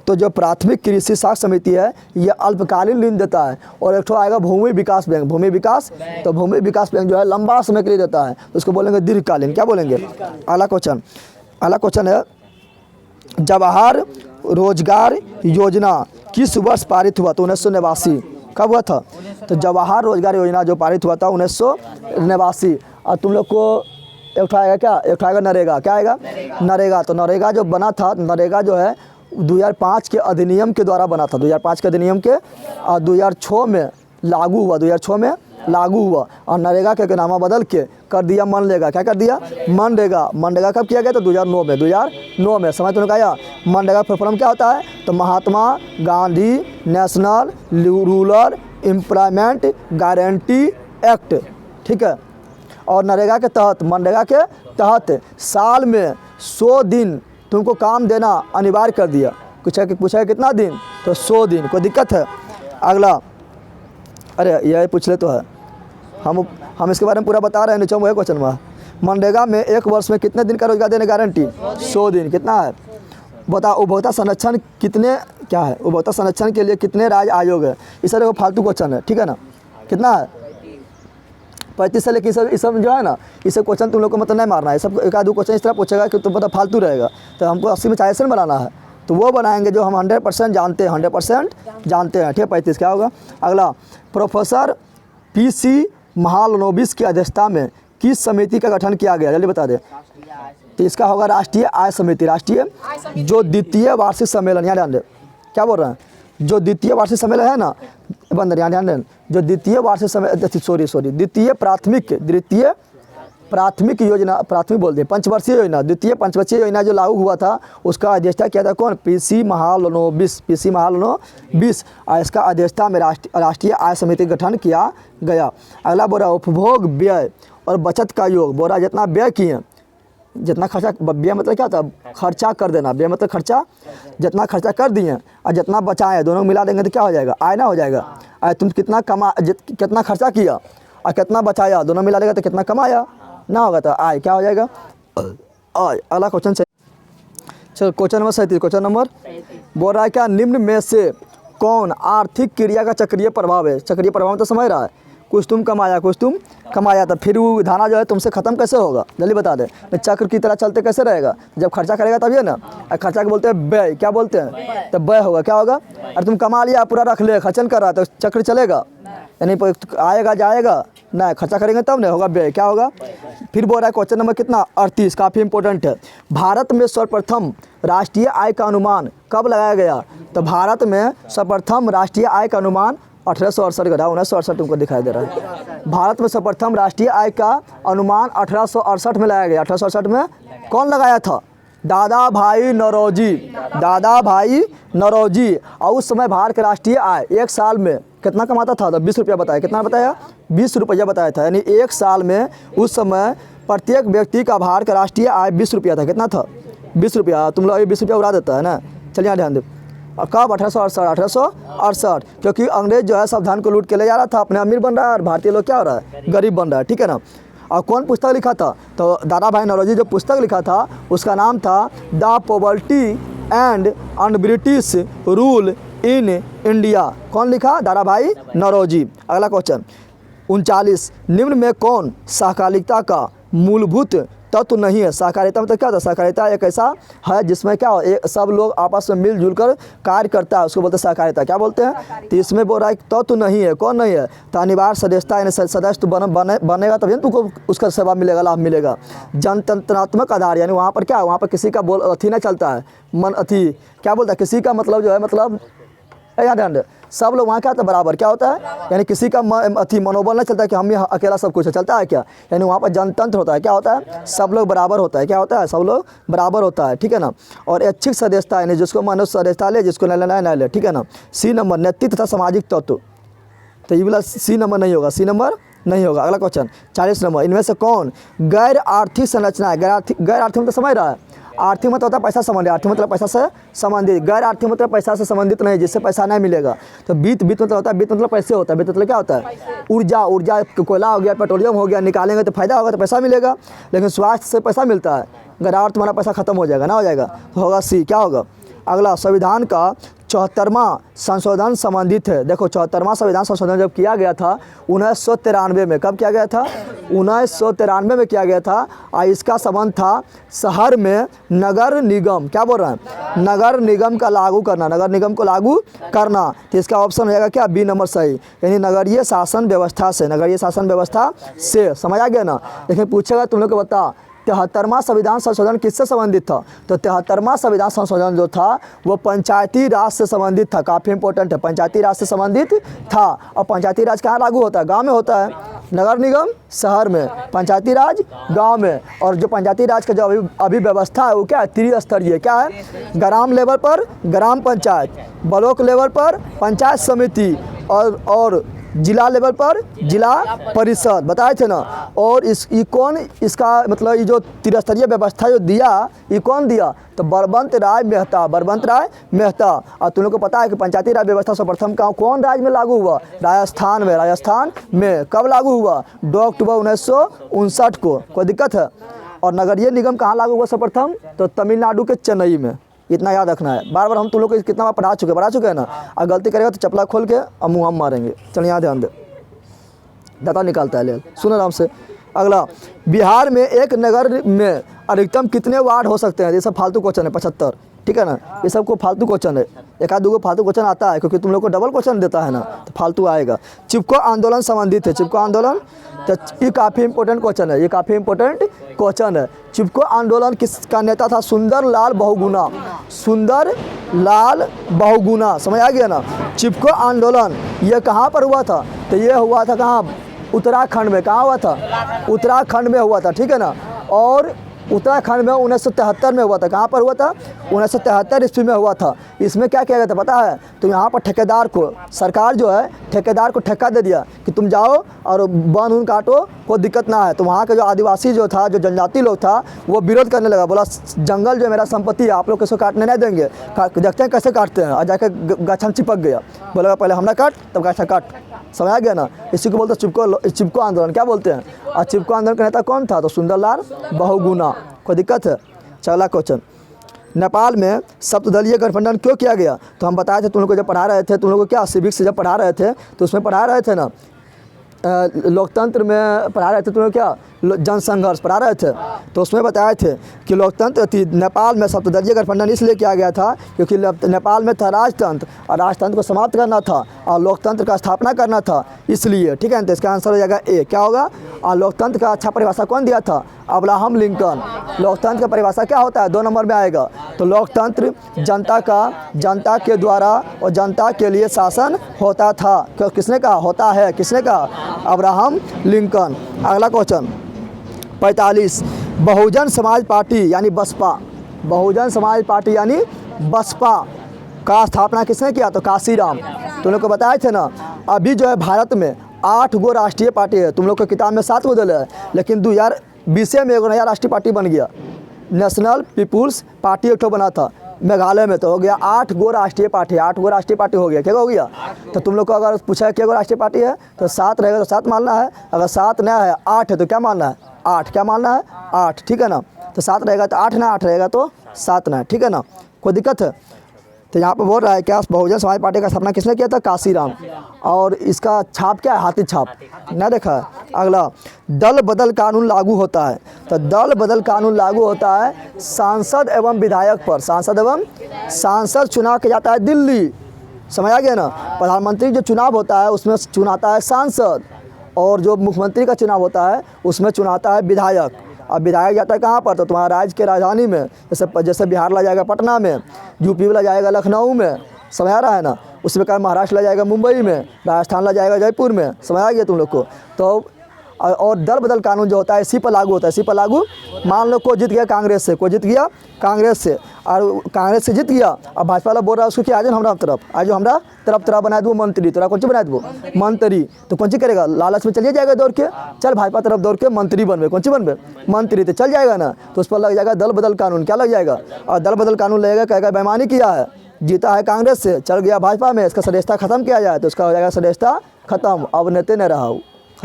तो जो प्राथमिक कृषि साख समिति है ये अल्पकालीन ऋण देता है। और एक ठो आएगा भूमि विकास बैंक। भूमि विकास, तो भूमि विकास बैंक जो है लंबा समय के लिए देता है, उसको बोलेंगे दीर्घकालीन। क्या बोलेंगे? अगला क्वेश्चन है, जवाहर रोजगार योजना किस वर्ष पारित हुआ? तो 1989। कब हुआ था? तो जवाहर रोजगार योजना जो पारित हुआ था 1989। और तुम लोग को एक आएगा क्या? एक आएगा नरेगा। क्या आएगा? नरेगा। तो नरेगा जो बना था, नरेगा जो है 2005 के अधिनियम के द्वारा बना था। 2005 के अधिनियम के, और 2006 में लागू हुआ। 2006 में लागू हुआ और नरेगा के नामा बदल के कर दिया मनरेगा। क्या कर दिया? मनरेगा। मनरेगा कब किया गया? तो 2009 में। समझ तुमने कहा? मनरेगा फुल फॉर्म क्या होता है? तो Mahatma Gandhi national rural employment guarantee act. ठीक है। और नरेगा के तहत, मनरेगा के तहत साल में 100 दिन तुमको काम देना अनिवार्य कर दिया। पूछा कितना दिन, तो 100 दिन। कोई दिक्कत है? अगला, अरे यह पूछ ले तो है, हम इसके बारे में पूरा बता रहे हैं, नीचे वही क्वेश्चन में। मनरेगा में 1 वर्ष में कितने दिन का रोजगार देने गारंटी? 100 दिन। कितना है बता। उपभोक्ता संरक्षण कितने, क्या है, उपभोक्ता संरक्षण के लिए कितने राज्य आयोग है? इस तरह फालतू क्वेश्चन है, ठीक है ना। कितना है? 35 से। लेकिन इस सब जो है ना, इसे क्वेश्चन तुम लोग को मतलब नहीं मारना है। सब एक आध क्वेश्चन इस तरह पूछेगा कि तुम पता फालतू रहेगा, तो हमको 80 में 40 बनाना है, तो वो बनाएंगे जो हम 100% जानते हैं, 100% जानते हैं, ठीक है। 35 क्या होगा? अगला, प्रोफेसर PC महालनोबिस की अध्यक्षता में किस समिति का गठन किया गया? जल्दी बता दे। तो इसका होगा राष्ट्रीय आय समिति। राष्ट्रीय जो द्वितीय वार्षिक सम्मेलन, यहाँ ध्यान दे, क्या बोल रहे हैं, जो द्वितीय वार्षिक सम्मेलन है ना, बंदर यहाँ ध्यान दें, जो द्वितीय वार्षिक सम्मेलन, द्वितीय प्राथमिक योजना, प्राथमिक बोल दे, पंचवर्षीय योजना, द्वितीय पंचवर्षीय योजना जो लागू हुआ था, उसका अध्यक्षता किया था कौन? PC महालनोबिस। इसका अध्यक्षता में राष्ट्रीय आय समिति का गठन किया गया। अगला बोल रहा है उपभोग व्यय और बचत का योग। बोल रहा है जितना व्यय किए, जितना खर्चा, व्यय मतलब क्या होता है? खर्चा कर देना। व्यय मतलब खर्चा, जितना खर्चा कर दिए और जितना बचाए, दोनों मिला देंगे तो क्या हो जाएगा? आय ना हो जाएगा। तुम कितना कितना खर्चा किया और कितना बचाया, दोनों मिला देगा तो कितना कमाया ना होगा, तो आय क्या हो जाएगा? आय। अगला क्वेश्चन से, चलो क्वेश्चन नंबर 37। क्वेश्चन नंबर बोल रहा है क्या निम्न में से कौन आर्थिक क्रिया का चक्रीय प्रभाव है? चक्रीय प्रभाव तो समझ रहा है, कुछ तुम कमाया कुछ तुम कमाया, तो फिर वो धारा जो है तुमसे ख़त्म कैसे होगा? जल्दी बता दे। चक्र की तरह चलते कैसे रहेगा? जब खर्चा करेगा तभी है ना। खर्चा को बोलते हैं व्यय। क्या बोलते हैं? तो व्यय होगा। क्या होगा? अरे तुम कमा लिया, पूरा रख ले, खर्चन कर रहा, तो चक्र चलेगा? यानी आएगा जाएगा ना, खर्चा करेंगे तब नहीं होगा व्यय। क्या होगा? फिर बोल रहा है क्वेश्चन नंबर कितना? 38, काफ़ी इंपॉर्टेंट है। भारत में सर्वप्रथम राष्ट्रीय आय का अनुमान कब लगाया गया? तो भारत में सर्वप्रथम राष्ट्रीय आय का अनुमान 1868 का था। 1968 तुमको दिखाई दे रहा है। भारत में सर्वप्रथम राष्ट्रीय आय का अनुमान 1868 में लगाया गया। 1868 में कौन लगाया था? दादा भाई नौरोजी। और उस समय भारत का राष्ट्रीय आय एक साल में कितना कमाता था? तो 20 रुपया बताया। कितना बताया? 20 रुपया बताया था। यानी एक साल में उस समय प्रत्येक व्यक्ति का भारत का राष्ट्रीय आय 20 रुपया था। कितना था? 20 रुपया। तुम लोग 20 रुपया उड़ा देता है ना। चलिए यहाँ ध्यान दे। कब? 1868। क्योंकि अंग्रेज जो है सब धन को लूट के ले जा रहा था, अपने अमीर बन रहा है और भारतीय लोग क्या हो रहा है? गरीब बन रहा है, ठीक है ना। और कौन पुस्तक लिखा था? तो दादा भाई नौरोजी जो पुस्तक लिखा था उसका नाम था the poverty and British rule in India. कौन लिखा? दादा भाई नौरोजी। अगला क्वेश्चन 39, निम्न में कौन सहकारिता का मूलभूत तत्व नहीं है? सहकारिता मतलब क्या होता है? सहकारिता एक ऐसा है जिसमें क्या हो, सब लोग आपस में मिलजुल कर कार्य करता है, उसको बोलते हैं सहकारिता। क्या बोलते हैं? तो इसमें बोल रहा है तत्व नहीं है। कौन नहीं है? तो अनिवार्य सदस्यता, यानी सदस्य बनेगा तभी तुमको उसका सेवा मिलेगा, लाभ मिलेगा। जनतंत्रात्मक आधार, यानी वहाँ पर क्या है? वहाँ पर किसी का बोल अथी नहीं चलता है, मन अथी क्या बोलता है? किसी का मतलब जो है, मतलब यहाँ ध्यान दे, सब लोग वहाँ क्या होता है? बराबर। क्या होता है? यानी किसी का अथी मनोबल नहीं चलता कि हम ही अकेला सब कुछ है, चलता है क्या? यानी वहाँ पर जनतंत्र होता है। क्या होता है? सब लोग बराबर होता है। क्या होता है? सब लोग बराबर होता है, ठीक है ना। और ऐच्छिक सदस्यता, यानी जिसको मनुष्य सदस्यता ले, जिसको नहीं ले, ठीक है ना। C नंबर नेतृत्व तथा सामाजिक तत्व, तो ये वाला C नंबर नहीं होगा, C नंबर नहीं होगा। अगला क्वेश्चन 40 नंबर, इनमें से कौन गैर आर्थिक संरचना है? गैर आर्थिक मतलब समझ रहा है? आर्थिक मतलब होता है पैसा संबंधित, आर्थिक मतलब पैसा से संबंधित। गैर आर्थिक मतलब पैसा से संबंधित नहीं, जिससे पैसा नहीं मिलेगा। तो वित्त मतलब होता है, वित्त मतलब पैसे होता है। वित्त मतलब क्या होता है? ऊर्जा, कोयला हो गया, पेट्रोलियम हो गया, निकालेंगे तो फायदा होगा, तो पैसा मिलेगा। लेकिन स्वास्थ्य से पैसा मिलता है, अगर और तुम्हारा पैसा खत्म हो जाएगा, ना हो जाएगा, तो होगा C। क्या होगा? अगला, संविधान का 74वां संशोधन संबंधित है। देखो 74वां संविधान संशोधन जब किया गया था 1993 में। कब किया गया था? 1993 में किया गया था। और इसका संबंध था शहर में नगर निगम, क्या बोल रहे हैं? नगर निगम का लागू करना, नगर निगम को लागू करना। तो इसका ऑप्शन हो जाएगा क्या? B नंबर सही, यानी नगरीय शासन व्यवस्था से, नगरीय शासन व्यवस्था से। समझ आ गया ना। लेकिन पूछेगा तुम लोग को बता 73वां संविधान संशोधन किससे संबंधित था? तो 73वां संविधान संशोधन जो था वो पंचायती राज से संबंधित था। काफ़ी इंपॉर्टेंट है, पंचायती राज से संबंधित था। और पंचायती राज कहाँ लागू होता है? गांव में होता है। नगर निगम शहर में, पंचायती राज गांव में। और जो पंचायती राज का जो अभी व्यवस्था है वो क्या है? त्रिस्तरीय। क्या है? ग्राम लेवल पर ग्राम पंचायत, ब्लॉक लेवल पर पंचायत समिति, और जिला लेवल पर जिला परिषद बताए थे ना। और ये कौन इसका मतलब ये जो त्रिस्तरीय व्यवस्था जो दिया, ये कौन दिया? तो बलवंत राय मेहता, बलवंत राय मेहता। और तुम लोग को पता है कि पंचायती राज व्यवस्था सर्वप्रथम कौन राज्य में लागू हुआ? राजस्थान में। राजस्थान में कब लागू हुआ? 2 अक्टूबर 1959 को। कोई दिक्कत है? और नगरीय निगम कहाँ लागू हुआ सर्वप्रथम? तो तमिलनाडु के चेन्नई में। इतना याद रखना है। बार बार हम तुम लोग को कितना बार पढ़ा चुके हैं ना। और गलती करेगा तो चपला खोल के और मुँह हम मारेंगे। चलिए यहाँ ध्यान दे, दाता निकालता है ले, सुन आराम से। अगला, बिहार में एक नगर में अधिकतम कितने वार्ड हो सकते हैं? ये सब फालतू क्वेश्चन है, 75, ठीक है ना। ये सब को फालतू क्वेश्चन है, एक आध दो फालतू क्वेश्चन आता है क्योंकि तुम लोग को डबल क्वेश्चन देता है ना, तो फालतू आएगा। चिपको आंदोलन संबंधित है, चिपको आंदोलन, तो ये काफ़ी इंपॉर्टेंट क्वेश्चन है, ये काफ़ी इंपॉर्टेंट क्वेश्चन है। चिपको आंदोलन किसका नेता था? सुंदर लाल बहुगुणा, सुंदर लाल बहुगुणा, समझ आ गया ना। चिपको आंदोलन ये कहाँ पर हुआ था? तो ये हुआ था कहाँ? उत्तराखंड में। कहाँ हुआ था? उत्तराखंड में हुआ था, ठीक है ना। और उत्तराखंड में 1973 में हुआ था। कहाँ पर हुआ था? 1973 ईस्वी में हुआ था। इसमें क्या किया गया था पता है? तो यहाँ पर ठेकेदार को, सरकार जो है ठेकेदार को ठेका दे दिया कि तुम जाओ और वन उन काटो, कोई दिक्कत ना है। तो वहाँ के जो आदिवासी जो था, जो जनजाति लोग था, वो विरोध करने लगा, बोला जंगल जो मेरा संपत्ति है, आप लोग किसको काटने नहीं देंगे। देखते हैं कैसे काटते हैं। और जाकर गाछा में चिपक गया, बोला पहले हमरा काट तब गाछा काट, समझ आ गया ना। इसी को बोलते हैं चिपको आंदोलन। क्या बोलते हैं? और चिपको आंदोलन का नेता कौन था? तो सुंदरलाल बहुगुणा। कोई दिक्कत है? चला क्वेश्चन, नेपाल में सप्तदलीय गठबंधन क्यों किया गया? तो हम बताए थे तुम लोग को, जब पढ़ा रहे थे तुम लोग को, क्या सिविक्स से जब पढ़ा रहे थे तो उसमें पढ़ा रहे थे ना, लोकतंत्र में पढ़ा रहे थे तुम लोग, क्या जनसंघर्ष पढ़ा रहे थे, तो उसमें बताए थे कि लोकतंत्र थी नेपाल में सप्तदलीय गठबंधन इसलिए किया गया था क्योंकि नेपाल में था राजतंत्र, और राजतंत्र को समाप्त करना था और लोकतंत्र का स्थापना करना था, इसलिए, ठीक है। तो इसका आंसर हो जाएगा ए। क्या होगा? और लोकतंत्र का अच्छा परिभाषा कौन दिया था? Abraham Lincoln. लोकतंत्र का परिभाषा क्या होता है? 2 नंबर में आएगा। तो लोकतंत्र जनता के द्वारा और जनता के लिए शासन होता था। क्यों? किसने कहा? होता है, किसने कहा? Abraham Lincoln. अगला क्वेश्चन 45, बहुजन समाज पार्टी यानी बसपा, बहुजन समाज पार्टी यानी बसपा का स्थापना किसने किया? तो काशीराम। तुम लोग को बताए थे ना, अभी जो है भारत में 8 गो राष्ट्रीय पार्टी है। तुम लोग को किताब में 7 गो दिले है, लेकिन 2020 में एक नया राष्ट्रीय पार्टी बन गया, नेशनल पीपुल्स पार्टी एक बना था मेघालय में, तो हो गया 8 गो राष्ट्रीय पार्टी, 8 गो राष्ट्रीय पार्टी हो गया। क्या हो गया? तो तुम लोग को अगर पूछा है क्या गो राष्ट्रीय पार्टी है, तो 7 रहेगा तो 7 मानना है, अगर 7 नया है 8 है तो क्या मानना है? 8। क्या मानना है? 8, ठीक है ना। तो 7 रहेगा तो 8 ना, 8 रहेगा तो 7 ना, ठीक है ना। कोई दिक्कत है? तो यहाँ पर बोल रहा है क्या बहुजन समाज पार्टी का स्थापना किसने किया था? काशीराम। और इसका छाप क्या है? हाथी छाप, ना देखा है। अगला, दल बदल कानून लागू होता है। तो दल बदल कानून लागू होता है सांसद एवं विधायक पर। सांसद चुनाव किया जाता है दिल्ली, समझ आ गया ना। प्रधानमंत्री जो चुनाव होता है उसमें चुनाता है सांसद, और जो मुख्यमंत्री का चुनाव होता है उसमें चुनाता है विधायक। अब विधायक जाता है कहाँ पर? तो तुम्हारा राज्य के राजधानी में, जैसे बिहार ला जाएगा पटना में, यूपी ला जाएगा लखनऊ में, समझ आ रहा है ना। उसी प्रकार महाराष्ट्र ला जाएगा मुंबई में, राजस्थान ला जाएगा जयपुर में, समझ आ गया तुम लोग को। तो और दल बदल कानून जो होता है इसी पर लागू होता है, इसी पर लागू। मान लो कोई जीत गया कांग्रेस से, कोई जीत गया कांग्रेस से, और कांग्रेस से जीत गया, अब भाजपा वाला बोल रहा है उसको कि आ जाओ हमारा तरफ, आ जाओ हमारा तरफ, तेरा बना दो मंत्री, तेरा कौन सी बना दो मंत्री। तो कौन सी करेगा? लालच में चलिए जाएगा दौड़ के, चल भाजपा तरफ दौड़ के मंत्री बनवे, कौन सी बनवे? मंत्री। तो चल जाएगा ना, तो उस पर लग जाएगा दल बदल कानून। क्या लग जाएगा? और दल बदल कानून लगेगा, कहेगा बेईमानी किया है, जीता है कांग्रेस से, चल गया भाजपा में, इसका सदस्यता खत्म किया जाए, तो उसका हो जाएगा सदस्यता खत्म, अब नेते न रहा।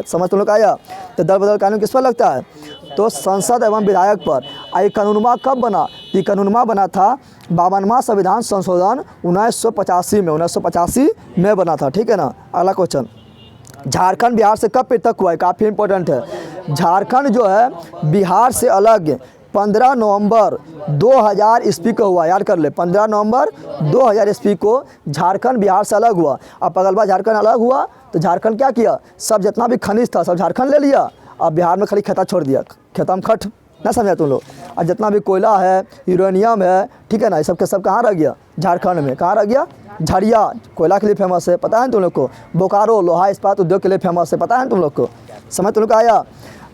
समझ तुम लोग आया? तो दल बदल कानून किस पर लगता है? तो संसद एवं विधायक पर। ये कानूनमा कब बना? ये कानूनमा बना था 52वां संविधान संशोधन 1985 में, 1985 में बना था, ठीक है ना। अगला क्वेश्चन, झारखंड बिहार से कब पृथक हुआ है? काफ़ी इंपॉर्टेंट है। झारखंड जो है बिहार से अलग 15 नवंबर 2000 ईस्वी को हुआ, याद कर ले। 15 नवंबर 2000 ईस्वी को झारखंड बिहार से अलग हुआ। अब अगल बार झारखंड अलग हुआ तो झारखंड क्या किया? सब जितना भी खनिज था सब झारखंड ले लिया, अब बिहार में खाली खेता छोड़ दिया, खेतम खट, ना समझा तुम लोग। और जितना भी कोयला है, यूरेनियम है, ठीक है ना, ये सब के सब कहाँ रह गया? झारखंड में। कहाँ रह गया? झरिया कोयला के लिए फेमस है, पता है तुम लोग को। बोकारो लोहा इस्पात उद्योग के लिए फेमस है, पता है तुम लोग को। समझ तुम लोग का आया?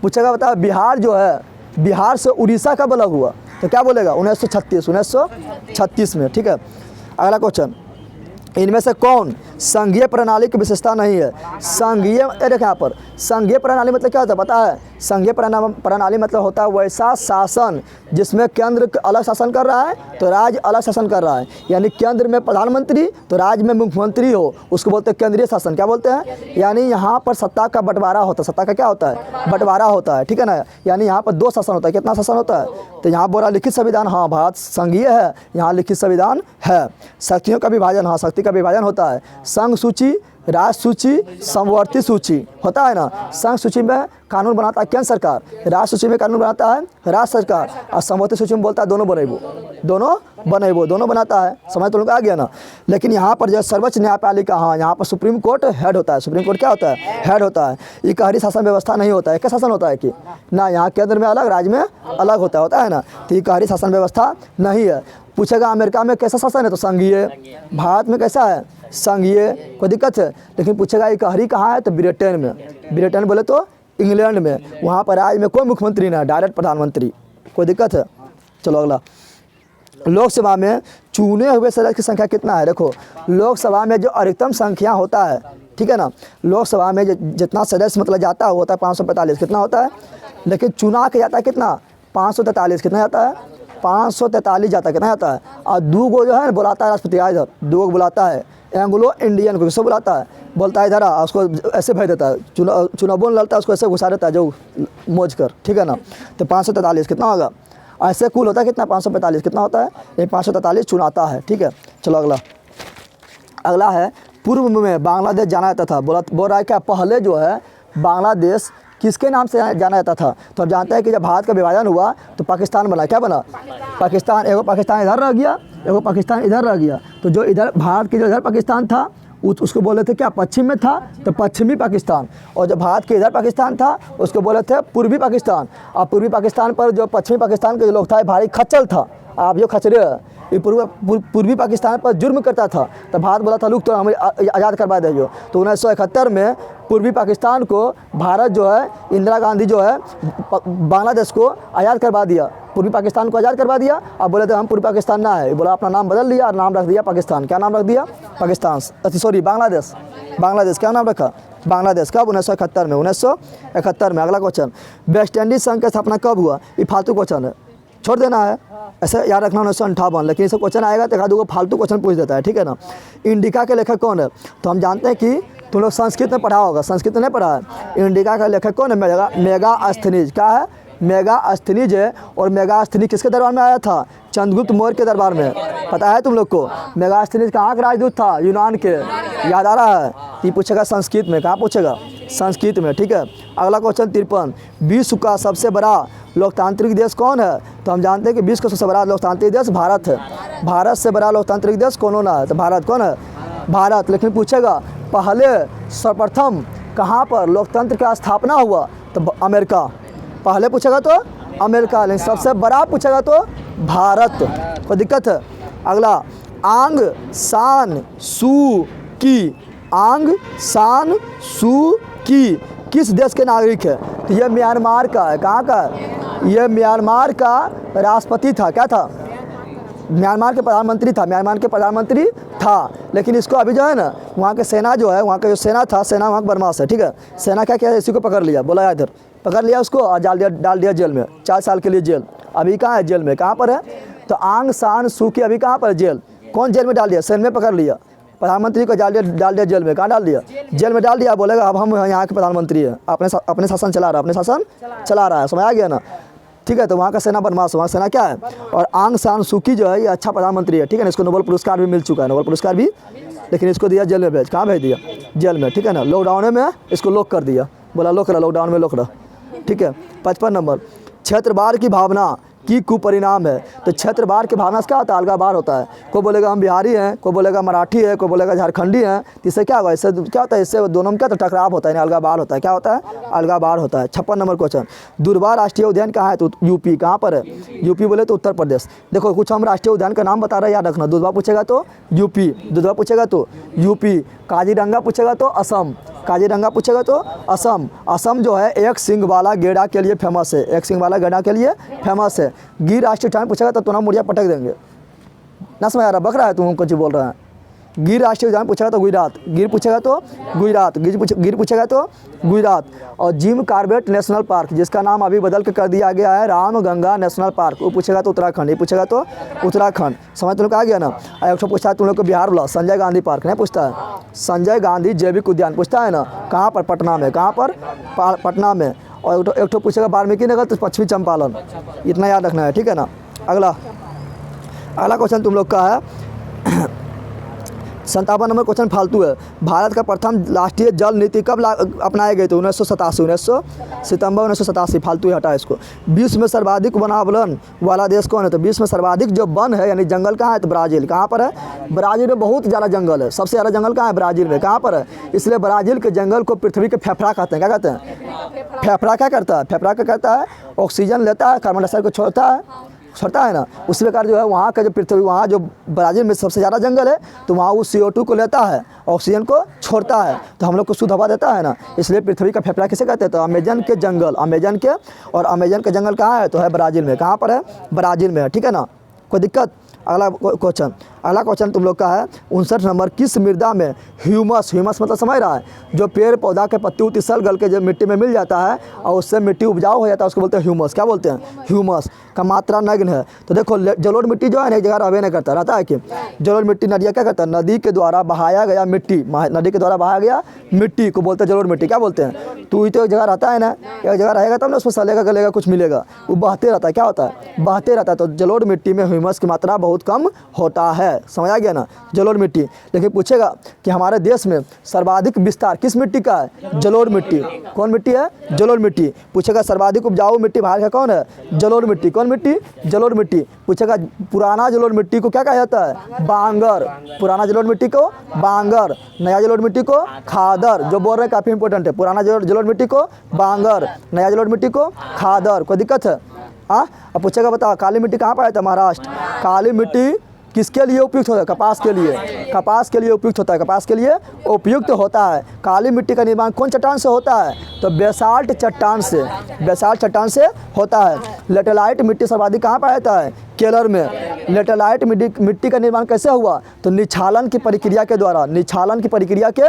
पूछेगा बता, बिहार जो है, बिहार से उड़ीसा कब अलग हुआ? तो क्या बोलेगा? 1936 में, ठीक है। अगला क्वेश्चन, इनमें से कौन संघीय प्रणाली की विशेषता नहीं है? संघीय, ये देखें यहाँ पर, संघीय प्रणाली मतलब क्या होता है पता है? संघीय प्रणाली मतलब होता है वैसा शासन जिसमें केंद्र अलग शासन कर रहा है तो राज्य अलग शासन कर रहा है। यानी केंद्र में प्रधानमंत्री तो राज्य में मुख्यमंत्री हो, उसको बोलते हैं केंद्रीय शासन। क्या बोलते हैं? यानी यहाँ पर सत्ता का बंटवारा होता है। सत्ता का क्या होता है? बंटवारा होता है, ठीक है ना। यानी यहाँ पर 2 शासन होता है। कितना शासन होता है? तो यहाँ बोला लिखित संविधान, हाँ भारत संघीय है, यहाँ लिखित संविधान है। शक्तियों का विभाजन, हाँ शक्ति का विभाजन होता है। संघ सूची, राज्य सूची, समवर्ती सूची होता है ना। संघ सूची में कानून बनाता है केंद्र सरकार, राज्य सूची में कानून बनाता है राज्य सरकार, और समवर्ती सूची में बोलता है दोनों बनेबो, दोनों बनाता है। समझ तो लोग आ गया ना। लेकिन यहाँ पर जो सर्वोच्च न्यायपालिका, हाँ यहाँ पर सुप्रीम कोर्ट हेड होता है। सुप्रीम कोर्ट क्या होता है? हेड होता है। इकहरी शासन व्यवस्था नहीं होता है। क्या शासन होता है कि ना, यहाँ केंद्र में अलग, राज्य में अलग होता है ना। तो इकहरी शासन व्यवस्था नहीं है। पूछेगा अमेरिका में कैसा शासन है? तो संघीय। भारत में कैसा है? संघीय। कोई दिक्कत है? लेकिन पूछेगा इकहरी कहाँ है? तो ब्रिटेन में। ब्रिटेन बोले तो इंग्लैंड में। वहाँ पर राज्य में कोई मुख्यमंत्री ना, डायरेक्ट प्रधानमंत्री। कोई दिक्कत है? चलो अगला। लोकसभा में चुने हुए सदस्य की संख्या कितना है? देखो लोकसभा में जो अधिकतम संख्या होता है, ठीक है ना, लोकसभा में जितना सदस्य मतलब जाता है होता है 545। कितना होता है? लेकिन चुना के जाता है कितना? 543। कितना जाता है? 543 जाता है। कितना जाता है? और 2 गो जो है बुलाता है राष्ट्रपति, इधर 2 गो बुलाता है। एंग्लो इंडियन को किसको बुलाता है? बोलता है इधर आ, उसको ऐसे भेज देता है। चुनाव लड़ता है, उसको ऐसे घुसा देता है जो मोज कर, ठीक है ना। तो 543 कितना होगा? ऐसे कुल होता है कितना? 545। कितना होता है? ये 543 चुनाता है, ठीक है। चलो अगला है पूर्व में बांग्लादेश जाना जाता था। बोल रहा है क्या पहले जो है बांग्लादेश किसके नाम से जाना जाता था? तो हम जानते हैं कि जब भारत का विभाजन हुआ तो पाकिस्तान बना। क्या बना? पाकिस्तान। एगो पाकिस्तान इधर रह गया, एगो पाकिस्तान इधर रह गया। तो जो इधर भारत के जो इधर पाकिस्तान था उसको बोले थे क्या? पश्चिम में था तो पश्चिमी पाकिस्तान। और जो भारत के इधर पाकिस्तान था उसको बोले थे पूर्वी पाकिस्तान। और पूर्वी पाकिस्तान पर जो पश्चिमी पाकिस्तान के जो लोग था भारी खच्चर था। आप जो खचरे ये पूर्वी पाकिस्तान पर जुर्म करता था। तो भारत बोला था लोग तो हमें आज़ाद करवा दीजिए। तो 1971 में पूर्वी पाकिस्तान को भारत जो है, इंदिरा गांधी जो है बांग्लादेश को आज़ाद करवा दिया। पूर्वी पाकिस्तान को आज़ाद करवा दिया। अब बोले थे हम पूर्वी पाकिस्तान ना है, बोला अपना नाम बदल दिया और नाम रख दिया पाकिस्तान। क्या नाम रख दिया? पाकिस्तान, सॉरी बांग्लादेश। बांग्लादेश क्या नाम रखा? बांग्लादेश। कब? 1971 में। 1971 में। अगला क्वेश्चन, वेस्ट इंडीज संघ की स्थापना कब हुआ? ये फालतू क्वेश्चन है, छोड़ देना है, ऐसे याद रखना 1958। लेकिन इसे क्वेश्चन आएगा तो 1-2 फालतू क्वेश्चन पूछ देता है, ठीक है ना। इंडिका के लेखक कौन है? तो हम जानते हैं कि तुम लोग संस्कृत में पढ़ा होगा, संस्कृत में नहीं पढ़ा है। इंडिका का लेखक कौन है? मेगास्थनीज। क्या है? मेगास्थनीज है। और मेगास्थनीज किसके दरबार में आया था? चंद्रगुप्त मौर्य के दरबार में। पता है तुम लोग को? मेगास्थनीज कहाँ का राजदूत था? यूनान के। याद आ रहा है? ये पूछेगा संस्कृत में। कहाँ पूछेगा? संस्कृत में, ठीक है। अगला क्वेश्चन 53, विश्व का सबसे बड़ा लोकतांत्रिक देश कौन है? तो हम जानते हैं कि विश्व का सबसे बड़ा लोकतांत्रिक देश भारत है। भारत से बड़ा लोकतांत्रिक देश कौन होना है? तो भारत। कौन है? भारत। लेकिन पूछेगा पहले सर्वप्रथम कहाँ पर लोकतंत्र का स्थापना हुआ? तो अमेरिका। पहले पूछेगा तो अमेरिका, लेकिन सबसे बड़ा पूछेगा तो भारत। कोई दिक्कत है? अगला, आंग सान सू की। आंग सान सू की किस देश के नागरिक है? तो ये म्यांमार का है। कहाँ का है? ये म्यांमार का राष्ट्रपति था। क्या था? म्यांमार के प्रधानमंत्री था। म्यांमार के प्रधानमंत्री था। लेकिन इसको अभी जो है ना वहाँ के सेना जो है, वहाँ का जो सेना था, सेना वहाँ बदमाश है, ठीक है। सेना क्या किया? इसी को पकड़ लिया, बोला इधर पकड़ लिया उसको और डाल दिया जेल में, 4 साल के लिए जेल। अभी कहाँ है? जेल में। कहाँ पर है? तो आंग सान सू की अभी कहाँ पर? जेल। कौन जेल में डाल दिया? सेना में पकड़ लिया। प्रधानमंत्री को डाल दिया जेल में। कहाँ डाल दिया? जेल में डाल दिया। बोलेगा अब हम यहाँ के प्रधानमंत्री हैं, अपने शासन चला रहा है, अपने शासन चला रहा है। समझ आ गया ना? ठीक है। तो वहाँ का सेना बदमाश, वहाँ सेना क्या है? और आंग सान सू की जो है ये अच्छा प्रधानमंत्री है, ठीक है ना। इसको नोबेल पुरस्कार भी मिल चुका है, नोबेल पुरस्कार भी। लेकिन इसको दिया जेल में, कहाँ भेज दिया? जेल में, ठीक है ना। लॉकडाउन में इसको लॉक कर दिया, बोला लॉक रहा, लॉकडाउन में लॉक रहा, ठीक है। 55 नंबर, क्षेत्रवाद की भावना की कुपरिणाम है। तो क्षेत्रवाद की भावना से क्या होता है? अलगावार होता है। कोई बोलेगा हम बिहारी हैं, कोई बोलेगा मराठी है, कोई बोलेगा झारखंडी हैं। तो इससे क्या होगा? इससे क्या होता है? इससे दोनों में क्या होता है? टकराव होता है, अलगावार होता है। क्या होता है? अलगावार होता है। 56 नंबर क्वेश्चन, दुर्वा राष्ट्रीय उद्यान कहाँ है? तो यूपी। कहाँ पर है? यूपी बोले तो उत्तर प्रदेश। देखो कुछ हम राष्ट्रीय उद्यान का नाम बता रहे हैं, याद रखना। दुर्वा पूछेगा तो यूपी, दुर्वा पूछेगा तो यूपी। काजीरंगा पूछेगा तो असम, काजीरंगा पूछेगा तो असम। असम जो है एक सिंग वाला गेड़ा के लिए फेमस है, एक सिंग वाला गेड़ा के लिए फेमस है। गिर राष्ट्रीय उद्यान पूछेगा तो तुम मुड़िया पटक देंगे। ना समझ आ रहा? बकरा है तुम कुछ बोल रहे हैं। गिर राष्ट्रीय उद्यान पूछेगा तो गुजरात, गिर पूछेगा तो गुजरात, गिर पूछेगा तो गुजरात। और जिम कॉर्बेट नेशनल पार्क जिसका नाम अभी बदल के कर दिया गया है रामगंगा नेशनल पार्क, वो पूछेगा तो उत्तराखंड, ये पूछेगा तो उत्तराखंड। समझ तुम लोग आ गया ना। एक तो पूछता है तुम लोग को बिहार वाला संजय गांधी पार्क नहीं पूछता है, संजय गांधी जैविक उद्यान पूछता है ना, कहाँ पर, पटना में, कहाँ पर, पटना में। और एक तो पूछेगा वाल्मीकि नगर तो पश्चिमी चंपारण, इतना याद रखना है, ठीक है ना। अगला क्वेश्चन तुम लोग का है 57 नंबर क्वेश्चन फालतू है। भारत का प्रथम राष्ट्रीय जल नीति कब अपनाए गए थे? 1987, सितंबर 1987। फालतू ही हटा इसको। विश्व में सर्वाधिक वनावरण वाला देश कौन है? तो विश्व में सर्वाधिक जो वन है यानी जंगल कहाँ है? तो ब्राज़ील। कहाँ पर है? ब्राज़ील में बहुत ज़्यादा जंगल है, सबसे ज़्यादा जंगल कहाँ है? ब्राज़ील में। कहाँ पर है? इसलिए ब्राज़ील के जंगल को पृथ्वी के फेफड़ा कहते हैं। क्या कहते हैं? फेफड़ा क्या करता है? फेफड़ा क्या करता है? ऑक्सीजन लेता है, कार्बन डाइऑक्साइड को छोड़ता है ना। उसी प्रकार जो है वहाँ का जो पृथ्वी, वहाँ जो ब्राज़ील में सबसे ज़्यादा जंगल है तो वहाँ वो CO2 को लेता है, ऑक्सीजन को छोड़ता है, तो हम लोग को शुद्ध हवा देता है ना। इसलिए पृथ्वी का फेफड़ा किसे कहते हैं? तो अमेजन के जंगल, अमेजन के। और अमेजन के जंगल कहाँ है? तो है ब्राज़ील में। कहाँ पर है? ब्राज़ील में है, ठीक है ना, कोई दिक्कत। अगला क्वेश्चन तुम लोग का है 59 नंबर। किस मृदा में ह्यूमस मतलब समझ रहा है, जो पेड़ पौधा के पत्ती उत्ती सल गल के जब मिट्टी में मिल जाता है और उससे मिट्टी उपजाऊ हो जाता है, उसको बोलते हैं ह्यूमस। क्या बोलते हैं? ह्यूमस का मात्रा नग्न है। तो देखो जलोढ़ मिट्टी जो है ना एक जगह रहबे नहीं करता, रहता है कि जलोढ़ मिट्टी नदियाँ क्या करता है? नदी के द्वारा बहाया गया मिट्टी, नदी के द्वारा बहाया गया मिट्टी को बोलते हैं जलोढ़ मिट्टी। क्या बोलते हैं? तू तो एक जगह रहता है ना, एक जगह रहेगा तब ना उसमें सलेगा गलेगा कुछ मिलेगा, वो बहते रहता है। क्या होता है? बहते रहता है। तो जलोढ़ मिट्टी में ह्यूमस की मात्रा बहुत कम होता है, समझ आ गया ना, जलोढ़ मिट्टी। लेकिन पूछेगा कि हमारे देश में सर्वाधिक विस्तार किस मिट्टी का है? जलोढ़ मिट्टी। कौन मिट्टी है? जलोढ़ मिट्टी। पूछेगा सर्वाधिक उपजाऊ मिट्टी भारत का कौन है? जलोढ़ मिट्टी। कौन मिट्टी? जलोढ़ मिट्टी। पूछेगा पुराना जलोढ़ मिट्टी को क्या कहा जाता है? बांगर। पुराना जलोढ़ मिट्टी को बांगर, नया जलोढ़ मिट्टी को खादर। जो बोल रहे हैं काफ़ी इंपॉर्टेंट है, पुराना जलोढ़ मिट्टी को बांगर, नया जलोढ़ मिट्टी को खादर। कोई दिक्कत है? हाँ। अब पूछेगा बताओ काली मिट्टी कहाँ पर है? तो महाराष्ट्र। काली मिट्टी किसके लिए उपयुक्त होता है? कपास के लिए। कपास के लिए उपयुक्त होता है, कपास के लिए उपयुक्त होता है। काली मिट्टी का निर्माण कौन चट्टान से होता है? तो बेसाल्ट चट्टान से, बेसाल्ट चट्टान से होता है। लेटेलाइट मिट्टी सर्वाधिक कहाँ पाया जाता है? केरल में। लेटेलाइट मिट्टी का निर्माण कैसे हुआ? तो निछालन की प्रक्रिया के द्वारा, निछालन की प्रक्रिया के,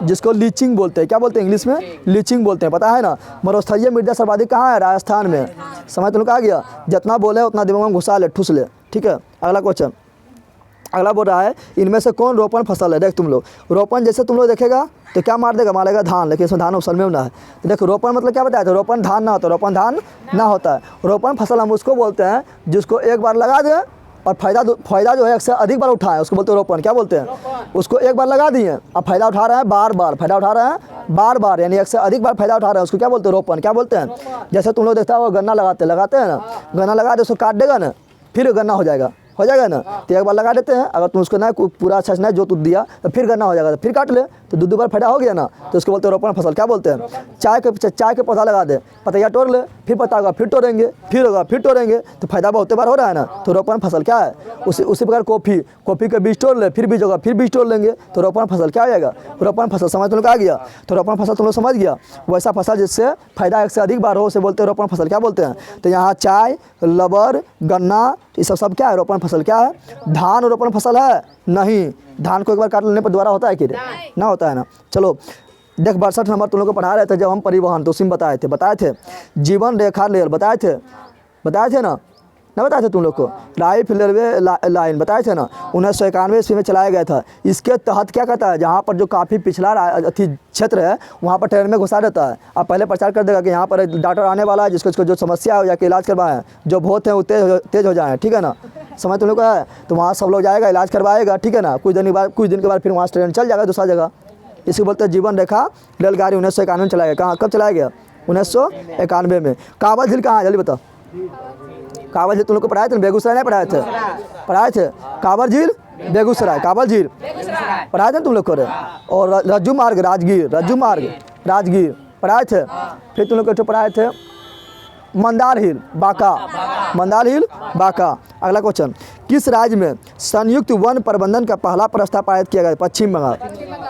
जिसको लीचिंग बोलते हैं। क्या बोलते हैं? इंग्लिश में लीचिंग बोलते हैं, पता है ना। मरुस्थलीय मृदा सर्वाधिक कहाँ है? राजस्थान में। समझ तुम आ गया, जितना बोले उतना दिमाग में घुसा ले, ठूस ले, ठीक है। अगला क्वेश्चन, अगला बोल रहा है इनमें से कौन रोपण फसल है? देख तुम लोग रोपण जैसे तुम लोग देखेगा तो क्या मार देगा? मारेगा धान, लेकिन इसमें धान ऑप्शन में ना है। तो देखो रोपण मतलब क्या बताया था? रोपण धान ना होता, रोपण धान ना होता है। रोपण फसल हम उसको बोलते हैं जिसको एक बार लगा दें और फायदा जो है एक से अधिक बार उठाएं, उसको बोलते हैं रोपण। क्या बोलते हैं? उसको एक बार लगा दिए, अब फायदा उठा रहे हैं बार बार, फायदा उठा रहे हैं बार बार, यानी एक से अधिक बार फायदा उठा रहे हैं, उसको क्या बोलते हैं? रोपण। क्या बोलते हैं? जैसे तुम लोग देखता हो गन्ना लगाते हैं ना, गन्ना लगा दे उसको काट देगा ना, फिर गन्ना हो जाएगा ना। तो एक बार लगा देते हैं, अगर तुम उसको ना पूरा अच्छा ना जोत दिया तो फिर गन्ना हो जाएगा, तो फिर काट ले तो दो बार फायदा हो गया ना, तो उसको बोलते हैं रोपण फसल। क्या बोलते हैं? चाय के पौधा लगा दे, पतैया तोड़ ले, फिर पत्ता होगा फिर तोड़ेंगे, फिर होगा फिर तोड़ेंगे, तो फायदा बहुत बार हो रहा है ना, तो रोपण फसल क्या है? उसी प्रकार कॉफ़ी के बीज तोड़ ले, फिर बीज होगा फिर बीज तोड़ लेंगे, तो रोपण फसल क्या हो जाएगा? रोपण फसल। समझ तुम लोग आ गया? तो रोपण फसल तुम लोग समझ गया, वैसा फसल जिससे फायदा एक से अधिक बार हो उसे बोलते हैं रोपण फसल। क्या बोलते हैं? तो यहाँ चाय, रबर, गन्ना, ये सब क्या है? रोपण फसल। क्या है? धान रोपण फसल है? नहीं, धान को एक बार काट लेने पर दोबारा होता है कि ना होता है ना। चलो देख 62 नंबर तुम लोग को पढ़ा रहे थे जब हम परिवहन, तो उसी में बताए थे जीवन रेखा रेल, बताए थे ना बताए थे तुम लोग को। लाइफ रेलवे लाइन बताए थे ना, 1991 ईस्वी में चलाया गया था। इसके तहत क्या कहता है? जहाँ पर जो काफ़ी पिछला क्षेत्र है वहाँ पर ट्रेन में घुसा देता है। अब पहले प्रचार कर देगा कि यहाँ पर डॉक्टर आने वाला है, जिसको जो समस्या हो जाके इलाज करवाएं, जो बहुत है वो तेज हो जाएँ, ठीक है ना। समझ तुम लोग का है, तो वहाँ सब लोग जाएगा, इलाज करवाएगा, ठीक है ना। कुछ दिन के बाद फिर वहाँ से ट्रेन चल जाएगा दूसरा जगह। इसी बोलते हैं जीवन रेखा रेलगाड़ी। 1991 में चलाया गया। कब चलाया गया? 1991 में। कांवड़ झील कहाँ है जल्दी बताओ? कांवड़ झील तुम लोग को पढ़ाए थे? बेगूसराय नहीं पढ़ाए थे? कांवड़ झील बेगूसराय, कांवड़ झील पढ़ाए थे तुम लोग को। और रज्जू मार्ग राजगीर पढ़ाए थे। फिर तुम लोग को पढ़ाए थे मंदार हिल बांका। अगला क्वेश्चन, किस राज्य में संयुक्त वन प्रबंधन का पहला प्रस्ताव पारित किया गया? पश्चिम बंगाल।